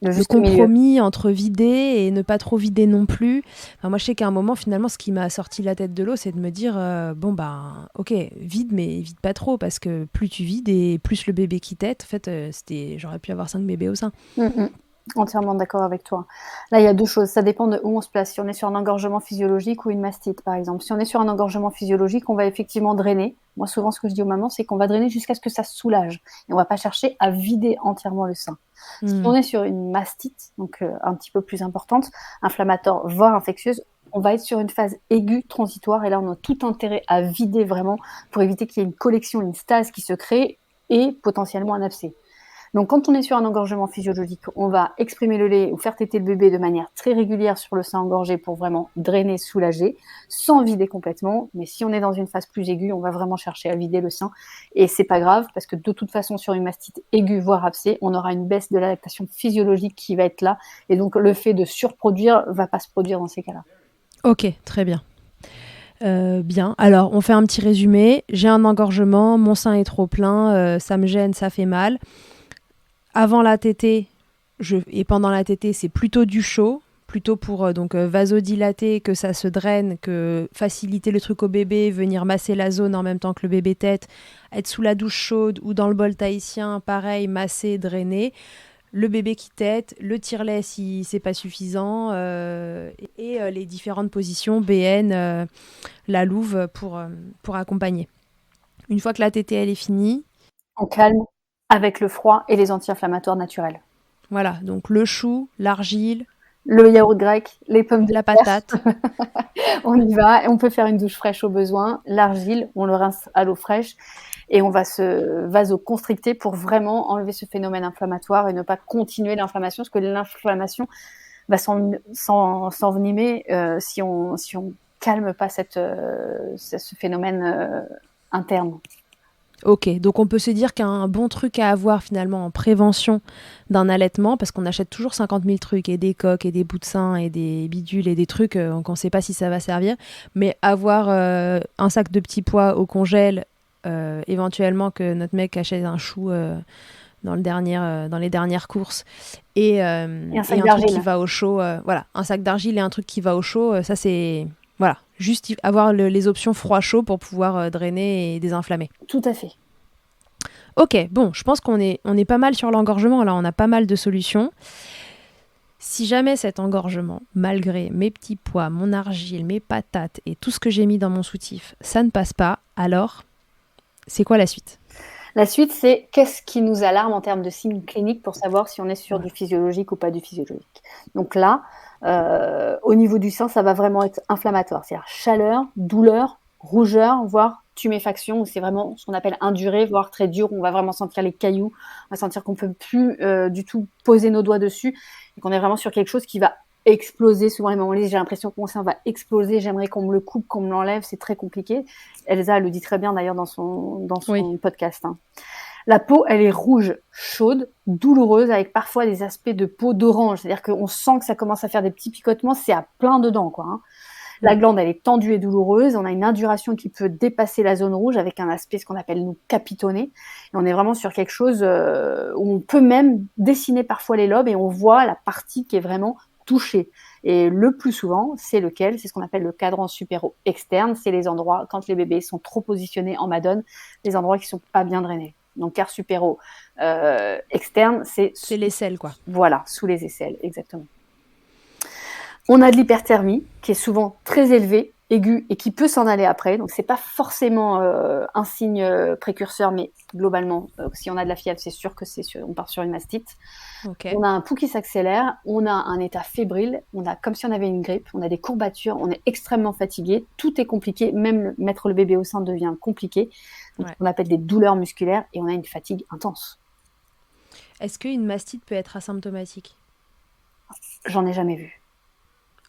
Speaker 1: le
Speaker 2: juste milieu.
Speaker 1: compromis entre vider et ne pas trop vider non plus? Enfin, moi, je sais qu'à un moment, finalement, ce qui m'a sorti la tête de l'eau, c'est de me dire, ok, vide, mais vide pas trop, parce que plus tu vides et plus le bébé qui tète, en fait, j'aurais pu avoir 5 bébés au sein.
Speaker 2: Entièrement d'accord avec toi. Là, il y a deux choses. Ça dépend de où on se place. Si on est sur un engorgement physiologique ou une mastite, par exemple. Si on est sur un engorgement physiologique, on va effectivement drainer. Moi, souvent, ce que je dis aux mamans, c'est qu'on va drainer jusqu'à ce que ça se soulage. Et on va pas chercher à vider entièrement le sein. Si on est sur une mastite, donc un petit peu plus importante, inflammatoire, voire infectieuse, on va être sur une phase aiguë, transitoire. Et là, on a tout intérêt à vider vraiment pour éviter qu'il y ait une collection, une stase qui se crée et potentiellement un abcès. Donc, quand on est sur un engorgement physiologique, on va exprimer le lait ou faire téter le bébé de manière très régulière sur le sein engorgé pour vraiment drainer, soulager, sans vider complètement. Mais si on est dans une phase plus aiguë, on va vraiment chercher à vider le sein. Et c'est pas grave, parce que de toute façon, sur une mastite aiguë, voire abcès, on aura une baisse de la lactation physiologique qui va être là. Et donc, le fait de surproduire va pas se produire dans ces cas-là.
Speaker 1: Ok, très bien. Bien. Alors, on fait un petit résumé. J'ai un engorgement, mon sein est trop plein, ça me gêne, ça fait mal. Avant la tétée et pendant la tétée, c'est plutôt du chaud, plutôt pour vasodilater, que ça se draine, que faciliter le truc au bébé, venir masser la zone en même temps que le bébé tète, être sous la douche chaude ou dans le bol tahitien, pareil, masser, drainer. Le bébé qui tète, le tire-lait si c'est pas suffisant, et les différentes positions, BN, la louve pour accompagner. Une fois que la tétée elle est finie,
Speaker 2: On calme avec le froid et les anti-inflammatoires naturels.
Speaker 1: voilà, donc le chou, l'argile,
Speaker 2: Le yaourt grec, les pommes de
Speaker 1: la
Speaker 2: terre,
Speaker 1: patate.
Speaker 2: on y va. On peut faire une douche fraîche au besoin. L'argile, on le rince à l'eau fraîche et on va se vasoconstricter pour vraiment enlever ce phénomène inflammatoire et ne pas continuer l'inflammation, parce que l'inflammation va s'envenimer si on calme pas ce phénomène interne.
Speaker 1: Ok, donc on peut se dire qu'un bon truc à avoir finalement en prévention d'un allaitement, parce qu'on achète toujours 50 000 trucs, et des coques, et des bouts de sein, et des bidules, et des trucs qu'on ne sait pas si ça va servir, mais avoir un sac de petits pois au congèle, éventuellement que notre mec achète un chou dans les dernières courses, et
Speaker 2: Et un sac
Speaker 1: un truc qui
Speaker 2: d'argile.
Speaker 1: va au chaud, voilà, un sac d'argile et un truc qui va au chaud, ça c'est... Voilà, juste avoir les options froid-chaud pour pouvoir drainer et désinflammer.
Speaker 2: Tout à fait.
Speaker 1: Ok, bon, je pense on est pas mal sur l'engorgement, là on a pas mal de solutions. Si jamais cet engorgement, malgré mes petits pois, mon argile, mes patates et tout ce que j'ai mis dans mon soutif, ça ne passe pas, alors c'est quoi la suite?
Speaker 2: La suite, c'est qu'est-ce qui nous alarme en termes de signes cliniques pour savoir si on est sur du physiologique ou pas du physiologique. Donc là, au niveau du sein, ça va vraiment être inflammatoire, c'est-à-dire chaleur, douleur, rougeur, voire tuméfaction, c'est vraiment ce qu'on appelle induré, voire très dur, on va vraiment sentir les cailloux, on va sentir qu'on ne peut plus du tout poser nos doigts dessus, et qu'on est vraiment sur quelque chose qui va exploser. Souvent les mamans disent, j'ai l'impression que mon sein va exploser, j'aimerais qu'on me le coupe, qu'on me l'enlève, c'est très compliqué. Elsa, elle le dit très bien d'ailleurs dans son podcast. Hein. La peau, elle est rouge, chaude, douloureuse, avec parfois des aspects de peau d'orange. C'est-à-dire qu'on sent que ça commence à faire des petits picotements, c'est à plein dedans, quoi. Hein. La glande, elle est tendue et douloureuse. On a une induration qui peut dépasser la zone rouge avec un aspect, ce qu'on appelle nous capitonné. Et on est vraiment sur quelque chose où on peut même dessiner parfois les lobes et on voit la partie qui est vraiment touchée. Et le plus souvent, c'est lequel? C'est ce qu'on appelle le cadran supéro-externe. C'est les endroits, quand les bébés sont trop positionnés en madone, les endroits qui sont pas bien drainés. Donc, quart supéro-externe, c'est
Speaker 1: l'aisselle, quoi.
Speaker 2: Voilà, sous les aisselles, exactement. On a de l'hyperthermie, qui est souvent très élevée, aiguë, et qui peut s'en aller après. Donc, c'est pas forcément un signe précurseur, mais globalement, si on a de la fièvre, c'est sûr que on part sur une mastite.
Speaker 1: Okay.
Speaker 2: On a un pouls qui s'accélère, on a un état fébrile, on a comme si on avait une grippe, on a des courbatures, on est extrêmement fatigué, tout est compliqué, même mettre le bébé au sein devient compliqué. Donc, on appelle des douleurs musculaires et on a une fatigue intense.
Speaker 1: Est-ce qu'une mastite peut être asymptomatique?
Speaker 2: J'en ai jamais vu.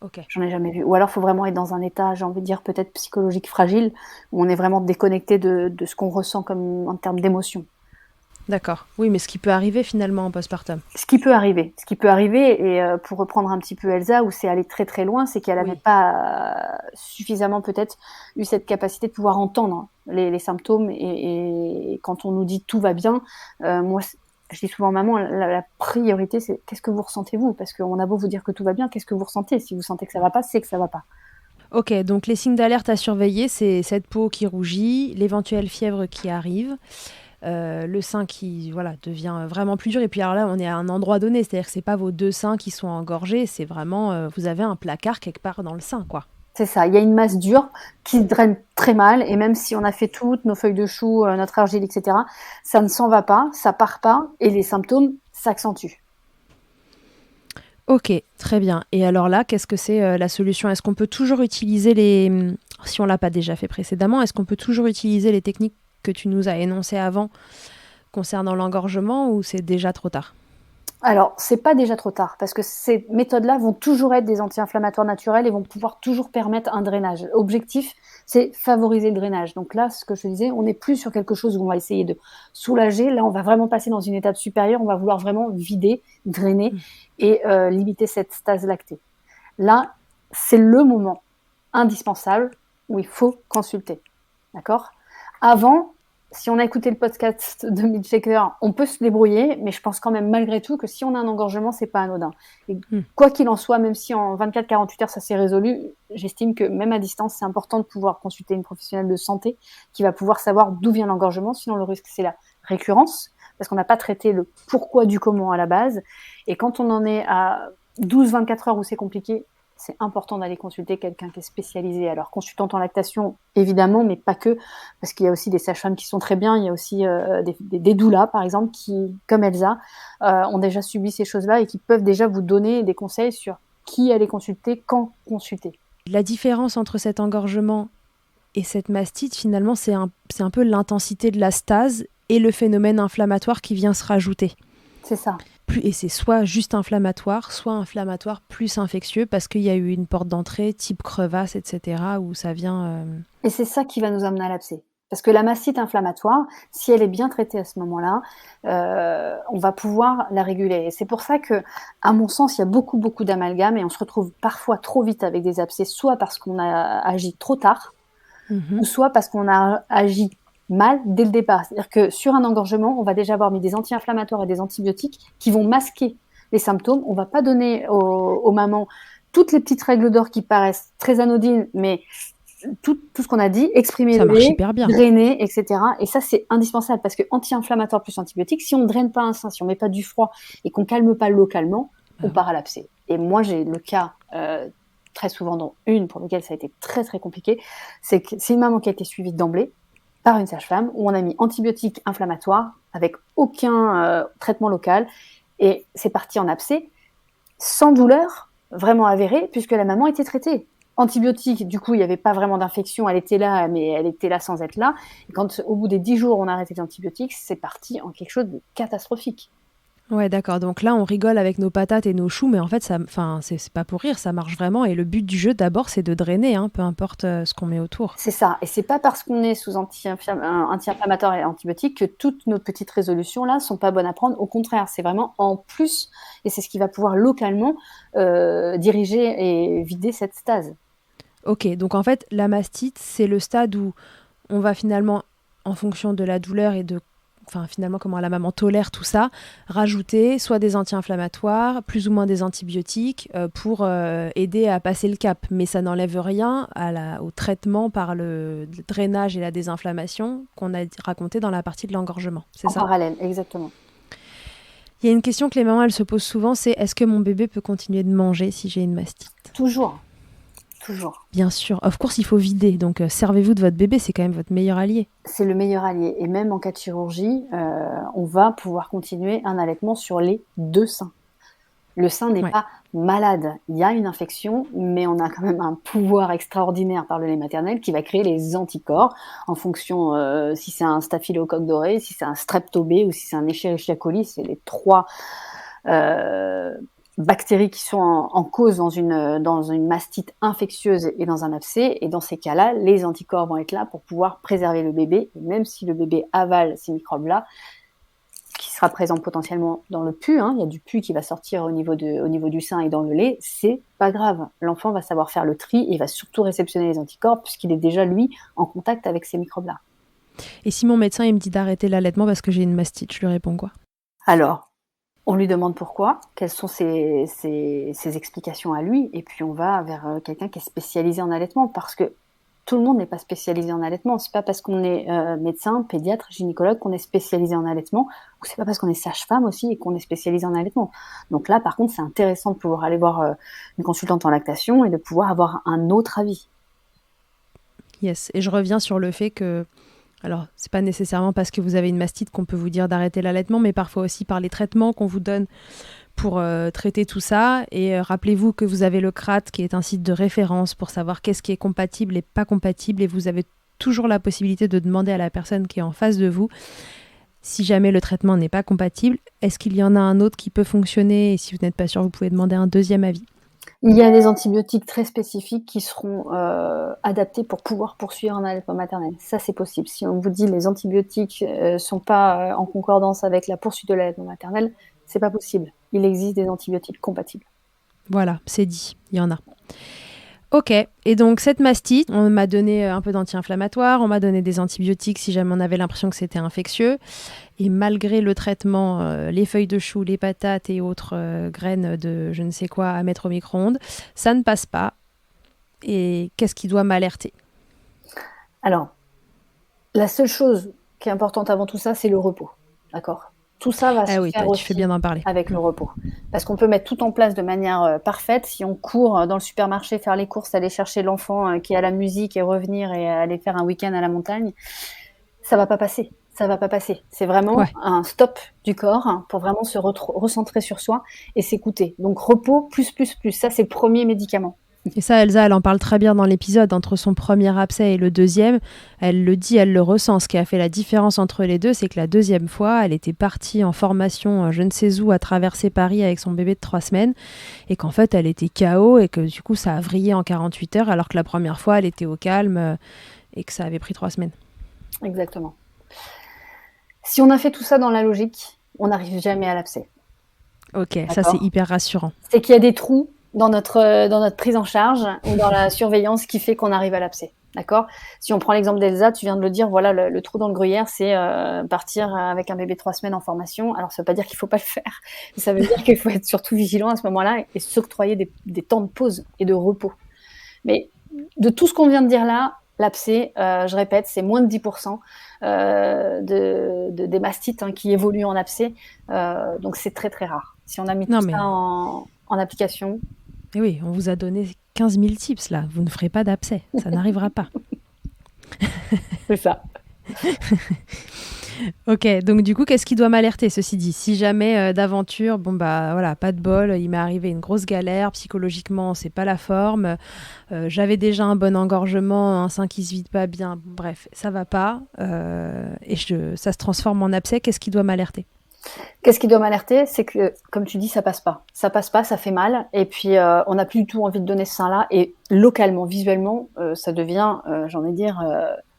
Speaker 1: Ok.
Speaker 2: J'en ai jamais vu. Ou alors, il faut vraiment être dans un état, j'ai envie de dire, peut-être psychologique fragile, où on est vraiment déconnecté de ce qu'on ressent comme en termes d'émotion.
Speaker 1: D'accord. Oui, mais ce qui peut arriver finalement en postpartum.
Speaker 2: Ce qui peut arriver, et pour reprendre un petit peu Elsa, où c'est allé très très loin, c'est qu'elle n'avait pas suffisamment peut-être eu cette capacité de pouvoir entendre les symptômes, et quand on nous dit tout va bien, moi je dis souvent, maman, la priorité c'est qu'est-ce que vous ressentez vous, parce qu'on a beau vous dire que tout va bien, qu'est-ce que vous ressentez? Si vous sentez que ça va pas, c'est que ça va pas.
Speaker 1: Ok, donc les signes d'alerte à surveiller, c'est cette peau qui rougit, l'éventuelle fièvre qui arrive, le sein qui devient vraiment plus dur. Et puis alors là, on est à un endroit donné, c'est-à-dire que c'est pas vos deux seins qui sont engorgés, c'est vraiment, vous avez un placard quelque part dans le sein, quoi.
Speaker 2: C'est ça, il y a une masse dure qui draine très mal, et même si on a fait toutes nos feuilles de chou, notre argile, etc., ça ne s'en va pas, ça part pas, et les symptômes s'accentuent.
Speaker 1: Ok, très bien. Et alors là, qu'est-ce que c'est la solution? Est-ce qu'on peut toujours utiliser si on l'a pas déjà fait précédemment, est-ce qu'on peut toujours utiliser les techniques que tu nous as énoncées avant concernant l'engorgement, ou c'est déjà trop tard?
Speaker 2: Alors, c'est pas déjà trop tard, parce que ces méthodes-là vont toujours être des anti-inflammatoires naturels et vont pouvoir toujours permettre un drainage. L'objectif, c'est favoriser le drainage. Donc là, ce que je te disais, on n'est plus sur quelque chose où on va essayer de soulager. Là, on va vraiment passer dans une étape supérieure. On va vouloir vraiment vider, drainer et limiter cette stase lactée. Là, c'est le moment indispensable où il faut consulter. D'accord? Avant, si on a écouté le podcast de Milkshaker, on peut se débrouiller, mais je pense quand même malgré tout que si on a un engorgement, c'est pas anodin. Et quoi qu'il en soit, même si en 24-48 heures ça s'est résolu, j'estime que même à distance, c'est important de pouvoir consulter une professionnelle de santé qui va pouvoir savoir d'où vient l'engorgement. Sinon, le risque, c'est la récurrence, parce qu'on n'a pas traité le pourquoi du comment à la base. Et quand on en est à 12-24 heures où c'est compliqué, c'est important d'aller consulter quelqu'un qui est spécialisé. Alors, consultante en lactation, évidemment, mais pas que, parce qu'il y a aussi des sages-femmes qui sont très bien. Il y a aussi des doulas, par exemple, qui, comme Elsa, ont déjà subi ces choses-là et qui peuvent déjà vous donner des conseils sur qui aller consulter, quand consulter.
Speaker 1: La différence entre cet engorgement et cette mastite, finalement, c'est un peu l'intensité de la stase et le phénomène inflammatoire qui vient se rajouter.
Speaker 2: C'est ça.
Speaker 1: Et c'est soit juste inflammatoire, soit inflammatoire plus infectieux, parce qu'il y a eu une porte d'entrée type crevasse, etc., où ça vient...
Speaker 2: Et c'est ça qui va nous amener à l'abcès. Parce que la mastite inflammatoire, si elle est bien traitée à ce moment-là, on va pouvoir la réguler. Et c'est pour ça que, à mon sens, il y a beaucoup, beaucoup d'amalgames et on se retrouve parfois trop vite avec des abcès, soit parce qu'on a agi trop tard, ou soit parce qu'on a agi mal dès le départ. C'est-à-dire que sur un engorgement, on va déjà avoir mis des anti-inflammatoires et des antibiotiques qui vont masquer les symptômes. On va pas donner aux mamans toutes les petites règles d'or qui paraissent très anodines, mais tout ce qu'on a dit, exprimer le lait, drainer, etc. Et ça, c'est indispensable parce que anti-inflammatoire plus antibiotique, si on ne draine pas un sein, si on met pas du froid et qu'on calme pas localement, on part à l'abcès. Et moi, j'ai le cas très souvent dans une pour laquelle ça a été très très compliqué, c'est que c'est une maman qui a été suivie d'emblée par une sage-femme où on a mis antibiotiques inflammatoires avec aucun traitement local et c'est parti en abcès sans douleur vraiment avérée puisque la maman était traitée. Antibiotiques, du coup, il n'y avait pas vraiment d'infection, elle était là, mais elle était là sans être là. Et quand, au bout des 10 jours, on a arrêté les antibiotiques, c'est parti en quelque chose de catastrophique.
Speaker 1: Ouais, d'accord. Donc là, on rigole avec nos patates et nos choux, mais en fait, c'est pas pour rire, ça marche vraiment. Et le but du jeu, d'abord, c'est de drainer, peu importe ce qu'on met autour.
Speaker 2: C'est ça. Et c'est pas parce qu'on est sous anti-inflammatoire et antibiotiques que toutes nos petites résolutions-là sont pas bonnes à prendre. Au contraire, c'est vraiment en plus, et c'est ce qui va pouvoir localement diriger et vider cette stase.
Speaker 1: Ok, donc en fait, la mastite, c'est le stade où on va finalement, en fonction de la douleur et de enfin finalement comment la maman tolère tout ça, rajouter soit des anti-inflammatoires, plus ou moins des antibiotiques pour aider à passer le cap. Mais ça n'enlève rien au traitement par le drainage et la désinflammation qu'on a raconté dans la partie de l'engorgement. C'est ça ?
Speaker 2: En parallèle, exactement.
Speaker 1: Il y a une question que les mamans elles se posent souvent, c'est est-ce que mon bébé peut continuer de manger si j'ai une mastite ?
Speaker 2: Toujours.
Speaker 1: Bien sûr, of course il faut vider, donc servez-vous de votre bébé, c'est quand même votre meilleur allié.
Speaker 2: C'est le meilleur allié, et même en cas de chirurgie, on va pouvoir continuer un allaitement sur les 2 seins. Le sein n'est pas malade, il y a une infection, mais on a quand même un pouvoir extraordinaire par le lait maternel qui va créer les anticorps en fonction si c'est un staphylocoque doré, si c'est un strepto B ou si c'est un Escherichia coli, c'est les 3 bactéries qui sont en cause dans une mastite infectieuse et dans un abcès. Et dans ces cas-là, les anticorps vont être là pour pouvoir préserver le bébé. Et même si le bébé avale ces microbes-là, qui sera présent potentiellement dans le pus, il y a du pus qui va sortir au niveau du sein et dans le lait, c'est pas grave. L'enfant va savoir faire le tri et va surtout réceptionner les anticorps puisqu'il est déjà, lui, en contact avec ces microbes-là.
Speaker 1: Et si mon médecin il me dit d'arrêter l'allaitement parce que j'ai une mastite, je lui réponds quoi ?
Speaker 2: Alors, on lui demande pourquoi, quelles sont ses explications à lui, et puis on va vers quelqu'un qui est spécialisé en allaitement, parce que tout le monde n'est pas spécialisé en allaitement. C'est pas parce qu'on est médecin, pédiatre, gynécologue qu'on est spécialisé en allaitement, ou c'est pas parce qu'on est sage-femme aussi et qu'on est spécialisé en allaitement. Donc là, par contre, c'est intéressant de pouvoir aller voir une consultante en lactation et de pouvoir avoir un autre avis.
Speaker 1: Yes, et je reviens sur le fait que alors, c'est pas nécessairement parce que vous avez une mastite qu'on peut vous dire d'arrêter l'allaitement, mais parfois aussi par les traitements qu'on vous donne pour traiter tout ça. Et rappelez-vous que vous avez le CRAT, qui est un site de référence pour savoir qu'est-ce qui est compatible et pas compatible. Et vous avez toujours la possibilité de demander à la personne qui est en face de vous, si jamais le traitement n'est pas compatible, est-ce qu'il y en a un autre qui peut fonctionner ? Et si vous n'êtes pas sûr, vous pouvez demander un deuxième avis.
Speaker 2: Il y a des antibiotiques très spécifiques qui seront adaptés pour pouvoir poursuivre un allaitement maternel. Ça, c'est possible. Si on vous dit les antibiotiques sont pas en concordance avec la poursuite de l'allaitement maternel, c'est pas possible. Il existe des antibiotiques compatibles.
Speaker 1: Voilà, c'est dit, il y en a. Ok, et donc cette mastite, on m'a donné un peu d'anti-inflammatoire, on m'a donné des antibiotiques si jamais on avait l'impression que c'était infectieux. Et malgré le traitement, les feuilles de chou, les patates et autres graines de je ne sais quoi à mettre au micro-ondes, ça ne passe pas. Et qu'est-ce qui doit m'alerter ?
Speaker 2: Alors, la seule chose qui est importante avant tout ça, c'est le repos. D'accord ? Tout ça va se faire aussi
Speaker 1: tu fais bien d'en parler.
Speaker 2: avec le repos. Parce qu'on peut mettre tout en place de manière parfaite. Si on court dans le supermarché, faire les courses, aller chercher l'enfant qui a la musique et revenir et aller faire un week-end à la montagne, ça va pas passer. Ça va pas passer. C'est vraiment un stop du corps pour vraiment se recentrer sur soi et s'écouter. Donc repos plus. Ça, c'est le premier médicament.
Speaker 1: Et ça, Elsa, elle en parle très bien dans l'épisode. Entre son premier abcès et le deuxième, elle le dit, elle le ressent. Ce qui a fait la différence entre les deux, c'est que la deuxième fois, elle était partie en formation je ne sais où à traverser Paris avec son bébé de 3 semaines et qu'en fait, elle était KO et que du coup, ça a vrillé en 48 heures alors que la première fois, elle était au calme et que ça avait pris 3 semaines.
Speaker 2: Exactement. Si on a fait tout ça dans la logique, on n'arrive jamais à l'abcès.
Speaker 1: Ok, d'accord. Ça c'est hyper rassurant.
Speaker 2: C'est qu'il y a des trous dans notre prise en charge ou dans la surveillance qui fait qu'on arrive à l'abcès. D'accord ? Si on prend l'exemple d'Elsa, tu viens de le dire, voilà, le trou dans le gruyère, c'est partir avec un bébé de 3 semaines en formation. Alors, ça veut pas dire qu'il faut pas le faire. Ça veut dire qu'il faut être surtout vigilant à ce moment-là et s'octroyer des temps de pause et de repos. Mais de tout ce qu'on vient de dire là, l'abcès, je répète, c'est moins de 10% des mastites qui évoluent en abcès. Donc, c'est très, très rare. Si on a mis ça en application...
Speaker 1: Et oui, on vous a donné 15 000 tips là. Vous ne ferez pas d'abcès. Ça n'arrivera pas.
Speaker 2: C'est ça.
Speaker 1: Ok, donc du coup, qu'est-ce qui doit m'alerter, ceci dit ? Si jamais d'aventure, bon bah voilà, pas de bol, il m'est arrivé une grosse galère, psychologiquement, c'est pas la forme, j'avais déjà un bon engorgement, un sein qui se vide pas bien, bref, ça va pas, et ça se transforme en abcès, qu'est-ce qui doit m'alerter ?
Speaker 2: Qu'est-ce qui doit m'alerter ? C'est que, comme tu dis, ça passe pas. Ça passe pas, ça fait mal. Et puis, on n'a plus du tout envie de donner ce sein-là. Et localement, visuellement, ça devient,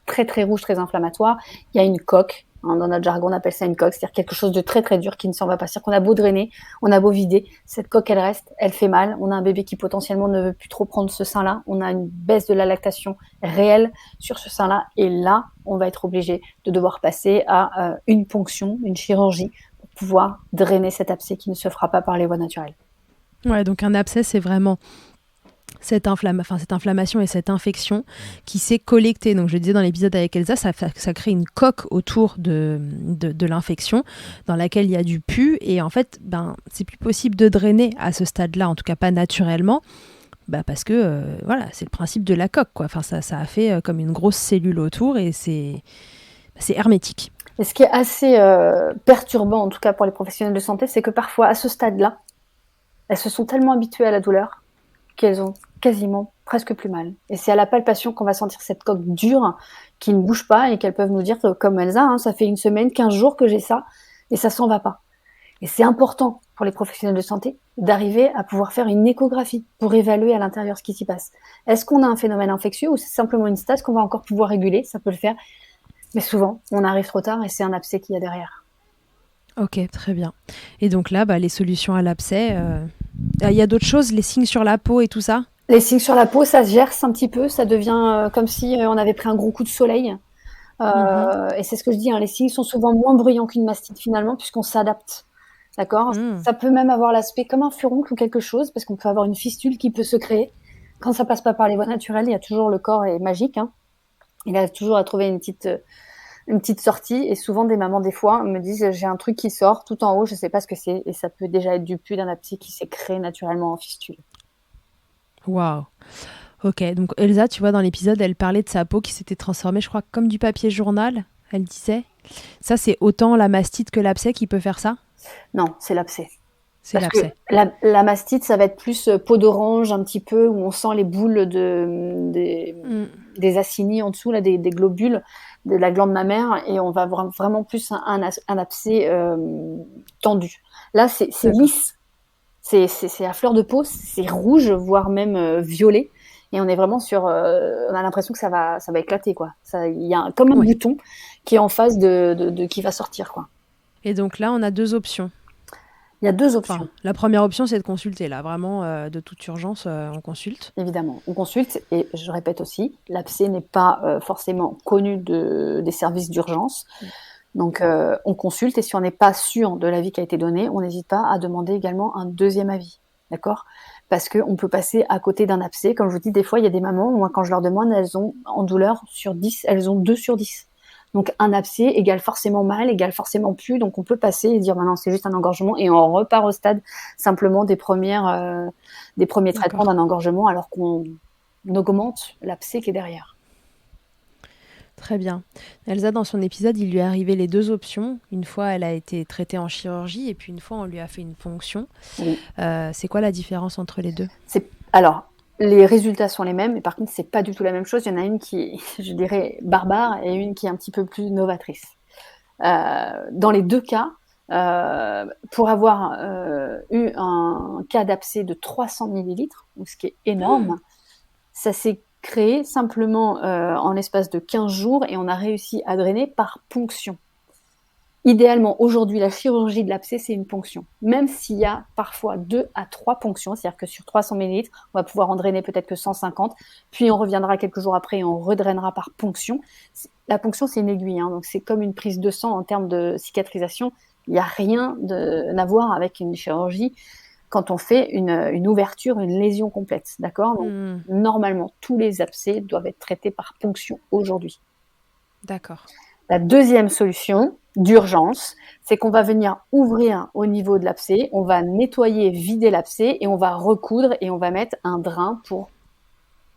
Speaker 2: très, très rouge, très inflammatoire. Il y a une coque. Hein, dans notre jargon, on appelle ça une coque, c'est-à-dire quelque chose de très très dur qui ne s'en va pas. C'est-à-dire qu'on a beau drainer, on a beau vider, cette coque elle reste, elle fait mal. On a un bébé qui potentiellement ne veut plus trop prendre ce sein-là. On a une baisse de la lactation réelle sur ce sein-là. Et là, on va être obligé de devoir passer à une ponction, une chirurgie, pour pouvoir drainer cet abcès qui ne se fera pas par les voies naturelles.
Speaker 1: Ouais, donc un abcès, c'est vraiment cette inflammation et cette infection qui s'est collectée. Donc je disais dans l'épisode avec Elsa, ça crée une coque autour de l'infection dans laquelle il y a du pus et en fait, c'est plus possible de drainer à ce stade-là, en tout cas pas naturellement, parce que voilà, c'est le principe de la coque, quoi. Enfin, ça a fait comme une grosse cellule autour et c'est hermétique.
Speaker 2: Et ce qui est assez perturbant, en tout cas pour les professionnels de santé, c'est que parfois à ce stade-là, elles se sont tellement habituées à la douleur qu'elles ont quasiment presque plus mal. Et c'est à la palpation qu'on va sentir cette coque dure qui ne bouge pas et qu'elles peuvent nous dire, comme Elsa, hein, ça fait 1 semaine, 15 jours que j'ai ça et ça s'en va pas. Et c'est important pour les professionnels de santé d'arriver à pouvoir faire une échographie pour évaluer à l'intérieur ce qui s'y passe. Est-ce qu'on a un phénomène infectieux ou c'est simplement une stase qu'on va encore pouvoir réguler? Ça peut le faire. Mais souvent, on arrive trop tard et c'est un abcès qu'il y a derrière.
Speaker 1: Ok, très bien. Et donc là, les solutions à l'abcès, il y a d'autres choses, les signes sur la peau et tout ça?
Speaker 2: Les signes sur la peau, ça se gerce un petit peu, ça devient comme si on avait pris un gros coup de soleil. Et c'est ce que je dis, hein, les signes sont souvent moins bruyants qu'une mastite finalement, puisqu'on s'adapte. D'accord ? Ça peut même avoir l'aspect comme un furoncle ou quelque chose, parce qu'on peut avoir une fistule qui peut se créer. Quand ça passe pas par les voies naturelles, il y a toujours le corps est magique. Hein. Il a toujours à trouver une petite sortie. Et souvent, des mamans, des fois, me disent j'ai un truc qui sort tout en haut, je sais pas ce que c'est. Et ça peut déjà être du pus d'un abcès qui s'est créé naturellement en fistule.
Speaker 1: Waouh. Ok, donc Elsa, tu vois, dans l'épisode, elle parlait de sa peau qui s'était transformée, je crois, comme du papier journal, elle disait. Ça, c'est autant la mastite que l'abcès qui peut faire ça?
Speaker 2: Non, c'est l'abcès.
Speaker 1: C'est l'abcès.
Speaker 2: La mastite, ça va être plus peau d'orange un petit peu, où on sent les boules des acini en dessous, là, des globules de la glande mammaire, et on va avoir vraiment plus un abcès tendu. Là, c'est lisse, c'est à fleur de peau, c'est rouge, voire même violet, et on est vraiment sur... on a l'impression que ça va éclater, quoi. Il y a comme un bouton qui est en face qui va sortir, quoi.
Speaker 1: Et donc là, on a 2 options.
Speaker 2: Il y a 2 options.
Speaker 1: Enfin, la première option, c'est de consulter. Là, vraiment, de toute urgence, on consulte.
Speaker 2: Évidemment, on consulte. Et je répète aussi, l'abcès n'est pas forcément connu des services d'urgence. Donc, on consulte. Et si on n'est pas sûr de l'avis qui a été donné, on n'hésite pas à demander également un deuxième avis. D'accord ? Parce qu'on peut passer à côté d'un abcès. Comme je vous dis, des fois, il y a des mamans, moi, quand je leur demande, elles ont, en douleur, sur 10, elles ont 2 sur 10. Donc, un abcès égale forcément mal, égale forcément plus. Donc, on peut passer et dire, non, c'est juste un engorgement. Et on repart au stade simplement des premiers traitements d'un engorgement, alors qu'on augmente l'abcès qui est derrière.
Speaker 1: Très bien. Elsa, dans son épisode, il lui est arrivé les 2 options. Une fois, elle a été traitée en chirurgie et puis une fois, on lui a fait une ponction.
Speaker 2: Oui.
Speaker 1: C'est quoi la différence entre les deux ?
Speaker 2: Alors, les résultats sont les mêmes, mais par contre, c'est pas du tout la même chose. Il y en a une qui est, je dirais, barbare et une qui est un petit peu plus novatrice. Dans les 2 cas, pour avoir eu un cas d'abcès de 300 millilitres, ce qui est énorme, ça s'est créé simplement en l'espace de 15 jours et on a réussi à drainer par ponction. Idéalement, aujourd'hui, la chirurgie de l'abcès, c'est une ponction. Même s'il y a parfois 2 à 3 ponctions, c'est-à-dire que sur 300 ml, on va pouvoir en drainer peut-être que 150, puis on reviendra quelques jours après et on redrainera par ponction. La ponction, c'est une aiguille, hein, donc c'est comme une prise de sang en termes de cicatrisation. Il n'y a rien à voir avec une chirurgie quand on fait une ouverture, une lésion complète, d'accord ? Donc, normalement, tous les abcès doivent être traités par ponction aujourd'hui.
Speaker 1: D'accord.
Speaker 2: La deuxième solution d'urgence, c'est qu'on va venir ouvrir au niveau de l'abcès, on va nettoyer, vider l'abcès et on va recoudre et on va mettre un drain pour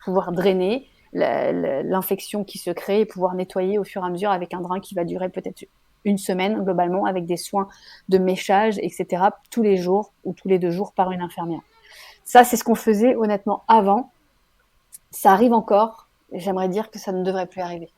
Speaker 2: pouvoir drainer l'infection qui se crée et pouvoir nettoyer au fur et à mesure avec un drain qui va durer peut-être 1 semaine globalement avec des soins de méchage, etc. tous les jours ou tous les 2 jours par une infirmière. Ça, c'est ce qu'on faisait honnêtement avant. Ça arrive encore et j'aimerais dire que ça ne devrait plus arriver.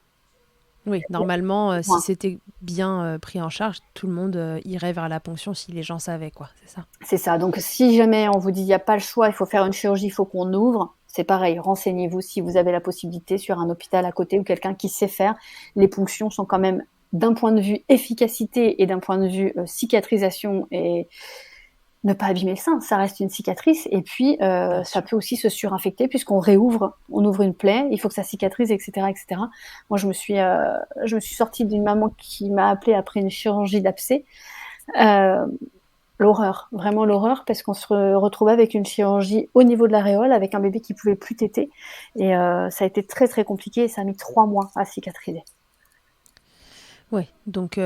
Speaker 1: Oui, normalement, si c'était bien pris en charge, tout le monde irait vers la ponction si les gens savaient, quoi. C'est ça.
Speaker 2: C'est ça. Donc, si jamais on vous dit il n'y a pas le choix, il faut faire une chirurgie, il faut qu'on ouvre, c'est pareil. Renseignez-vous si vous avez la possibilité sur un hôpital à côté ou quelqu'un qui sait faire. Les ponctions sont quand même d'un point de vue efficacité et d'un point de vue cicatrisation et ne pas abîmer le sein, ça reste une cicatrice. Et puis, ça peut aussi se surinfecter puisqu'on réouvre, on ouvre une plaie, il faut que ça cicatrise, etc., etc. Moi, je me suis sortie d'une maman qui m'a appelée après une chirurgie d'abcès. L'horreur, vraiment l'horreur, parce qu'on se retrouvait avec une chirurgie au niveau de l'aréole, avec un bébé qui pouvait plus téter. Et ça a été très très compliqué et ça a mis 3 mois à cicatriser.
Speaker 1: Ouais, donc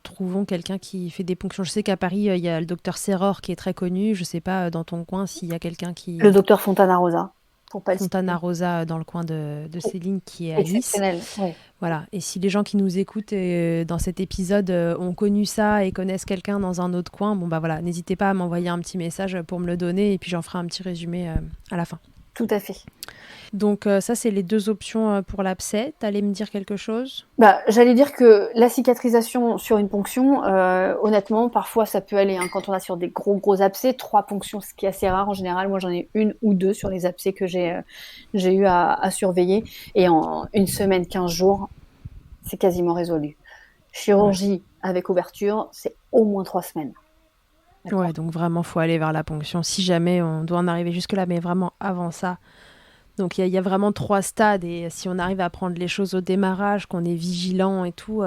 Speaker 1: trouvons quelqu'un qui fait des ponctions. Je sais qu'à Paris, il y a le docteur Serror qui est très connu. Je sais pas dans ton coin s'il y a quelqu'un qui...
Speaker 2: Le docteur Fontana Rosa, pour pas le citer.
Speaker 1: Fontana Rosa dans le coin de Céline qui est à Nice.
Speaker 2: Exceptionnel, oui.
Speaker 1: Voilà. Et si les gens qui nous écoutent dans cet épisode ont connu ça et connaissent quelqu'un dans un autre coin, bon bah voilà, n'hésitez pas à m'envoyer un petit message pour me le donner et puis j'en ferai un petit résumé à la fin.
Speaker 2: Tout à fait.
Speaker 1: Donc ça, c'est les 2 options pour l'abcès. T'allais me dire quelque chose ?
Speaker 2: J'allais dire que la cicatrisation sur une ponction, honnêtement, parfois ça peut aller. Quand on a sur des gros abcès, 3 ponctions, ce qui est assez rare en général. Moi, j'en ai 1 ou 2 sur les abcès que j'ai eu à surveiller. Et en 1 semaine, 15 jours, c'est quasiment résolu. Chirurgie avec ouverture, c'est au moins 3 semaines. D'accord.
Speaker 1: Ouais, donc vraiment, faut aller vers la ponction si jamais on doit en arriver jusque-là, mais vraiment avant ça. Donc il y a vraiment 3 stades et si on arrive à prendre les choses au démarrage, qu'on est vigilant et tout,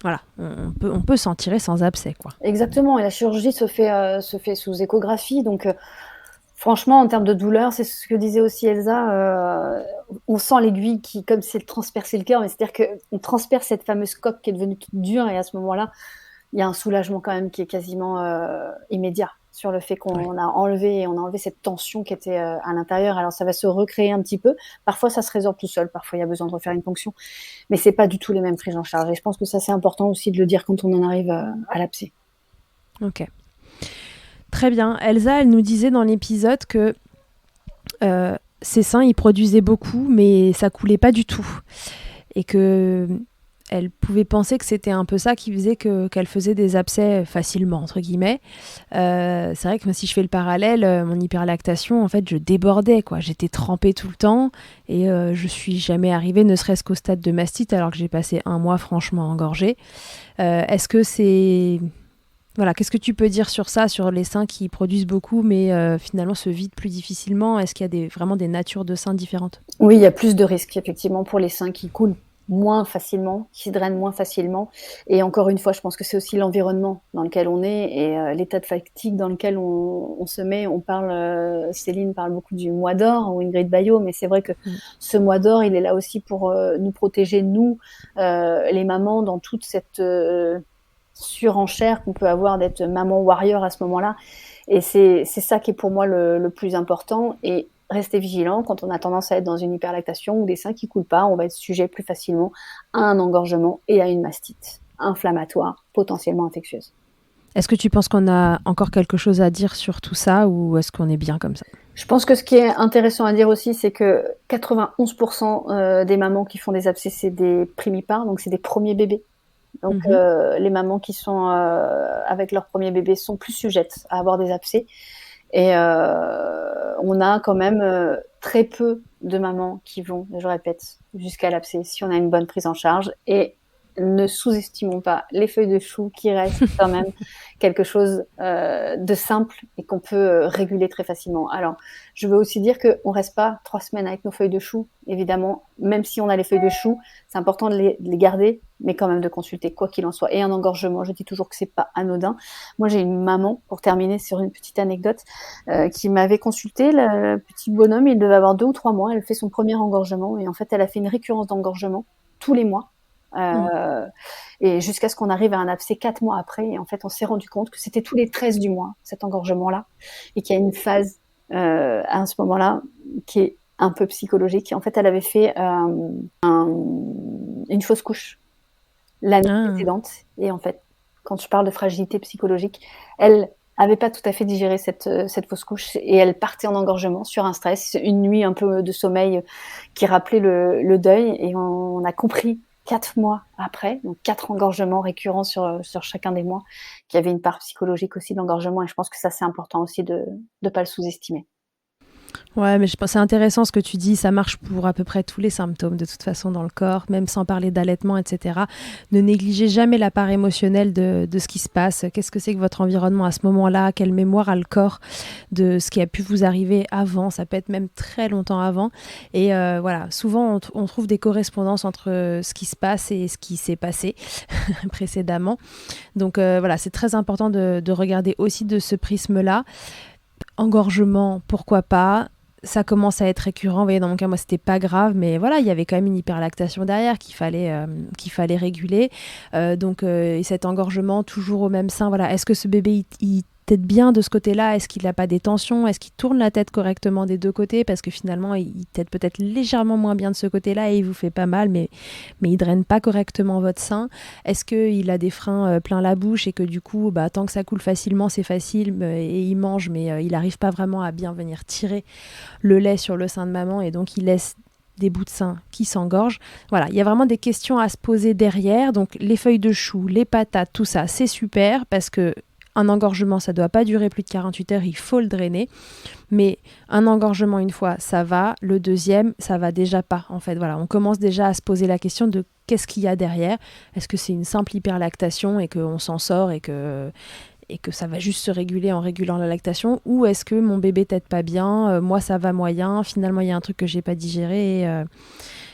Speaker 1: voilà, on peut s'en tirer sans abcès, quoi.
Speaker 2: Exactement, et la chirurgie se fait sous échographie, donc franchement, en termes de douleur, c'est ce que disait aussi Elsa, on sent l'aiguille qui, comme si elle transperçait le cœur, mais c'est-à-dire qu'on transperce cette fameuse coque qui est devenue toute dure, et à ce moment-là, il y a un soulagement quand même qui est quasiment immédiat sur le fait qu'on a enlevé cette tension qui était à l'intérieur. Alors ça va se recréer un petit peu. Parfois ça se résorbe tout seul, parfois il y a besoin de refaire une ponction, mais c'est pas du tout les mêmes prises en charge. Et je pense que ça c'est important aussi de le dire quand on en arrive à l'abcès.
Speaker 1: Ok. Très bien. Elsa, elle nous disait dans l'épisode que ses seins, ils produisaient beaucoup, mais ça coulait pas du tout. Et que elle pouvait penser que c'était un peu ça qui faisait qu'elle faisait des abcès facilement, entre guillemets. C'est vrai que si je fais le parallèle, mon hyperlactation, en fait, je débordais, quoi. J'étais trempée tout le temps et je suis jamais arrivée, ne serait-ce qu'au stade de mastite, alors que j'ai passé 1 mois franchement engorgée. Est-ce que c'est... Voilà, qu'est-ce que tu peux dire sur ça, sur les seins qui produisent beaucoup, mais finalement se vident plus difficilement ? Est-ce qu'il y a vraiment des natures de seins différentes ?
Speaker 2: Oui, il y a plus de risques, effectivement, pour les seins qui coulent moins facilement, qui se drainent moins facilement. Et encore une fois, je pense que c'est aussi l'environnement dans lequel on est et l'état de fatigue dans lequel on se met. On parle, Céline parle beaucoup du mois d'or ou Ingrid Baillot, mais c'est vrai que ce mois d'or, il est là aussi pour nous protéger, nous, les mamans, dans toute cette surenchère qu'on peut avoir d'être maman warrior à ce moment-là. Et c'est ça qui est pour moi le plus important. Et rester vigilant quand on a tendance à être dans une hyperlactation ou des seins qui coulent pas, on va être sujet plus facilement à un engorgement et à une mastite inflammatoire, potentiellement infectieuse.
Speaker 1: Est-ce que tu penses qu'on a encore quelque chose à dire sur tout ça ou est-ce qu'on est bien comme ça ?
Speaker 2: Je pense que ce qui est intéressant à dire aussi, c'est que 91% des mamans qui font des abcès, c'est des primipares, donc c'est des premiers bébés. Donc les mamans qui sont avec leur premier bébé sont plus sujettes à avoir des abcès. Et on a quand même très peu de mamans qui vont, je répète, jusqu'à l'abcès si on a une bonne prise en charge. Et ne sous-estimons pas les feuilles de chou qui restent quand même quelque chose de simple et qu'on peut réguler très facilement. Alors, je veux aussi dire qu'on ne reste pas 3 semaines avec nos feuilles de chou, évidemment. Même si on a les feuilles de chou, c'est important de les garder, mais quand même de consulter, quoi qu'il en soit. Et un engorgement, je dis toujours que c'est pas anodin. Moi, j'ai une maman, pour terminer sur une petite anecdote, qui m'avait consulté. Le petit bonhomme, il devait avoir 2 ou 3 mois. Elle fait son premier engorgement et en fait, elle a fait une récurrence d'engorgement tous les mois. Et jusqu'à ce qu'on arrive à un abcès 4 mois après. Et en fait, on s'est rendu compte que c'était tous les 13 du mois, cet engorgement-là, et qu'il y a une phase à ce moment-là qui est un peu psychologique. En fait, elle avait fait une fausse couche l'année précédente. Et en fait, quand je parle de fragilité psychologique, elle avait pas tout à fait digéré cette fausse couche et elle partait en engorgement sur un stress, une nuit un peu de sommeil qui rappelait le deuil. Et on a compris 4 mois après, donc 4 engorgements récurrents sur chacun des mois, qu'il y avait une part psychologique aussi d'engorgement. Et je pense que ça, c'est important aussi de ne pas le sous-estimer.
Speaker 1: Ouais, mais je pense que c'est intéressant ce que tu dis. Ça marche pour à peu près tous les symptômes, de toute façon, dans le corps, même sans parler d'allaitement, etc. Ne négligez jamais la part émotionnelle de ce qui se passe. Qu'est-ce que c'est que votre environnement à ce moment-là? Quelle mémoire a le corps de ce qui a pu vous arriver avant? Ça peut être même très longtemps avant. Et voilà, souvent, on trouve des correspondances entre ce qui se passe et ce qui s'est passé précédemment. Donc voilà, c'est très important de regarder aussi de ce prisme-là. Engorgement, pourquoi pas? Ça commence à être récurrent. Vous voyez, dans mon cas, moi, c'était pas grave, mais voilà, il y avait quand même une hyperlactation derrière qu'il fallait réguler. Et cet engorgement toujours au même sein, voilà. Est-ce que ce bébé, il tète bien de ce côté-là? Est-ce qu'il n'a pas des tensions? Est-ce qu'il tourne la tête correctement des deux côtés? Parce que finalement, il tète peut-être légèrement moins bien de ce côté-là et il vous fait pas mal, mais il draine pas correctement votre sein. Est-ce qu'il a des freins plein la bouche et que du coup, tant que ça coule facilement, c'est facile et il mange, mais il n'arrive pas vraiment à bien venir tirer le lait sur le sein de maman et donc il laisse des bouts de sein qui s'engorgent. Voilà, il y a vraiment des questions à se poser derrière. Donc les feuilles de chou, les patates, tout ça, c'est super parce que un engorgement, ça ne doit pas durer plus de 48 heures, il faut le drainer. Mais un engorgement, une fois, ça va. Le deuxième, ça va déjà pas. En fait, voilà, on commence déjà à se poser la question de qu'est-ce qu'il y a derrière. Est-ce que c'est une simple hyperlactation et qu'on s'en sort et que ça va juste se réguler en régulant la lactation, ou est-ce que mon bébé tète pas bien, moi ça va moyen, finalement il y a un truc que j'ai pas digéré,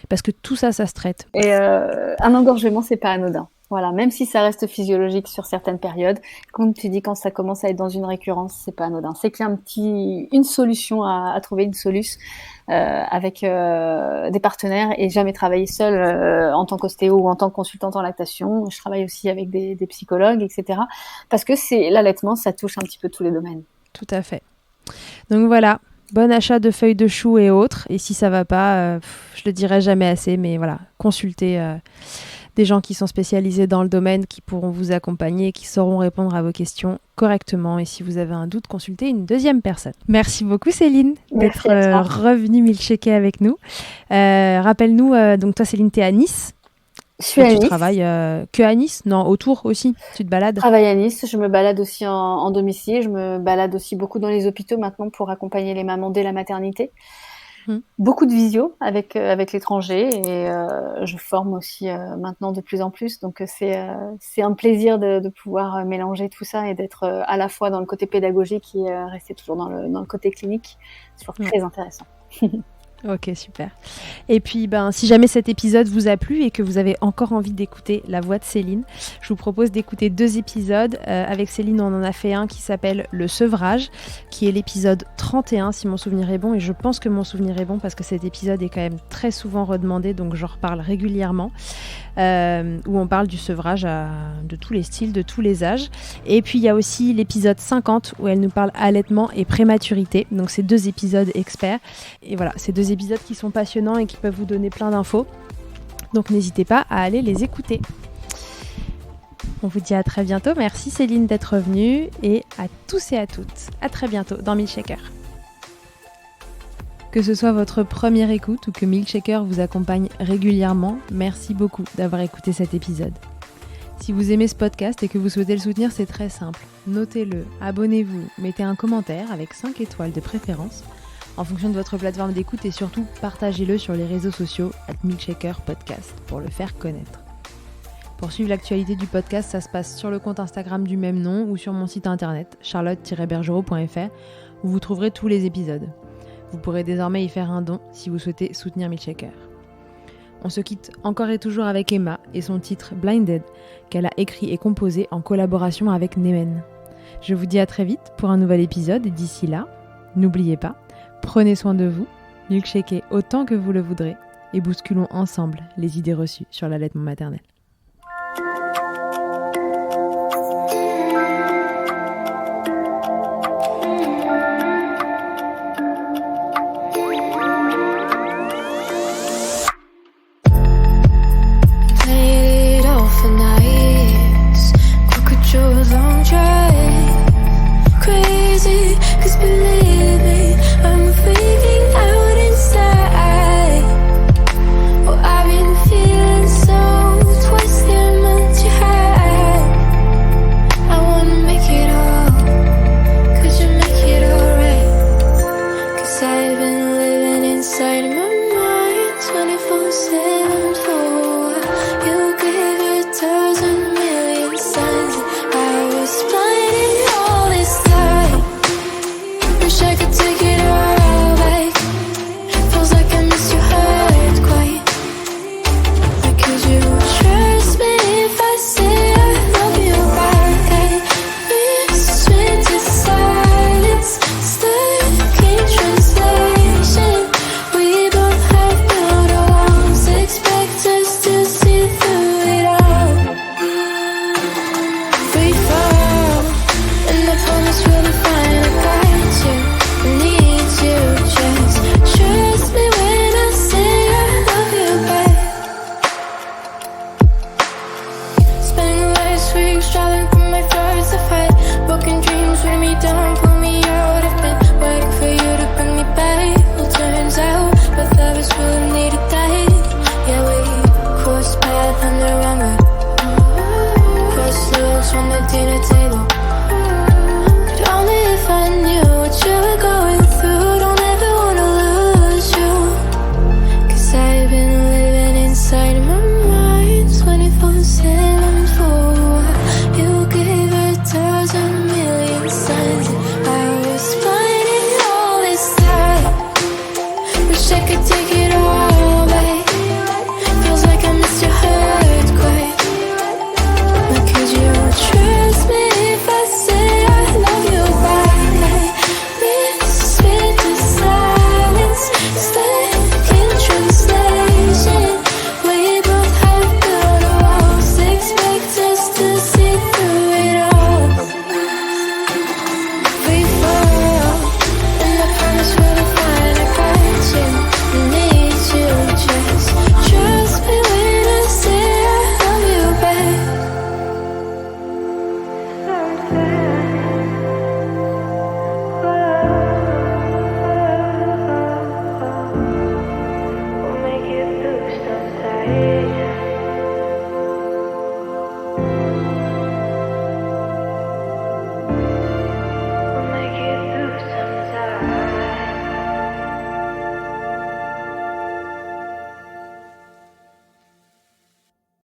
Speaker 1: parce que tout ça, ça se traite.
Speaker 2: Et un engorgement, c'est pas anodin. Voilà, même si ça reste physiologique sur certaines périodes, comme tu dis, quand ça commence à être dans une récurrence, c'est pas anodin. C'est qu'il y a une solution à trouver, une solution avec des partenaires et jamais travailler seule en tant qu'ostéo ou en tant que consultante en lactation. Je travaille aussi avec des psychologues, etc. Parce que l'allaitement, ça touche un petit peu tous les domaines.
Speaker 1: Tout à fait. Donc voilà, bon achat de feuilles de chou et autres. Et si ça va pas, je le dirai jamais assez, mais voilà, consultez des gens qui sont spécialisés dans le domaine, qui pourront vous accompagner, qui sauront répondre à vos questions correctement. Et si vous avez un doute, consultez une deuxième personne. Merci beaucoup Céline d'être revenue milkshaker avec nous. Rappelle-nous, donc toi Céline, t'es à Nice.
Speaker 2: Je suis à Nice.
Speaker 1: Tu travailles que à Nice? Non, autour aussi, tu te balades?
Speaker 2: Je travaille à Nice, je me balade aussi en domicile, je me balade aussi beaucoup dans les hôpitaux maintenant pour accompagner les mamans dès la maternité. Beaucoup de visio avec l'étranger et je forme aussi maintenant de plus en plus. Donc c'est un plaisir de pouvoir mélanger tout ça et d'être à la fois dans le côté pédagogique et rester toujours dans le côté clinique. C'est toujours très intéressant.
Speaker 1: Ok, super. Et puis, si jamais cet épisode vous a plu et que vous avez encore envie d'écouter la voix de Céline, je vous propose d'écouter 2 épisodes. Avec Céline, on en a fait un qui s'appelle Le Sevrage, qui est l'épisode 31, si mon souvenir est bon. Et je pense que mon souvenir est bon parce que cet épisode est quand même très souvent redemandé, donc j'en reparle régulièrement, où on parle du sevrage de tous les styles, de tous les âges. Et puis, il y a aussi l'épisode 50, où elle nous parle allaitement et prématurité. Donc, c'est 2 épisodes experts. Et voilà, c'est 2 épisodes qui sont passionnants et qui peuvent vous donner plein d'infos. Donc n'hésitez pas à aller les écouter. On vous dit à très bientôt. Merci Céline d'être venue et à tous et à toutes. À très bientôt dans Milkshaker. Que ce soit votre première écoute ou que Milkshaker vous accompagne régulièrement, merci beaucoup d'avoir écouté cet épisode. Si vous aimez ce podcast et que vous souhaitez le soutenir, c'est très simple. Notez-le, abonnez-vous, mettez un commentaire avec 5 étoiles de préférence en fonction de votre plateforme d'écoute et surtout partagez-le sur les réseaux sociaux @milkshakerpodcast pour le faire connaître. Pour suivre l'actualité du podcast, ça se passe sur le compte Instagram du même nom ou sur mon site internet charlotte-bergerot.fr où vous trouverez tous les épisodes. Vous pourrez désormais y faire un don si vous souhaitez soutenir Milkshaker. On se quitte encore et toujours avec Emma et son titre Blinded qu'elle a écrit et composé en collaboration avec Nemen. Je vous dis à très vite pour un nouvel épisode et d'ici là, n'oubliez pas, prenez soin de vous, milkshakez autant que vous le voudrez et bousculons ensemble les idées reçues sur l'allaitement maternel.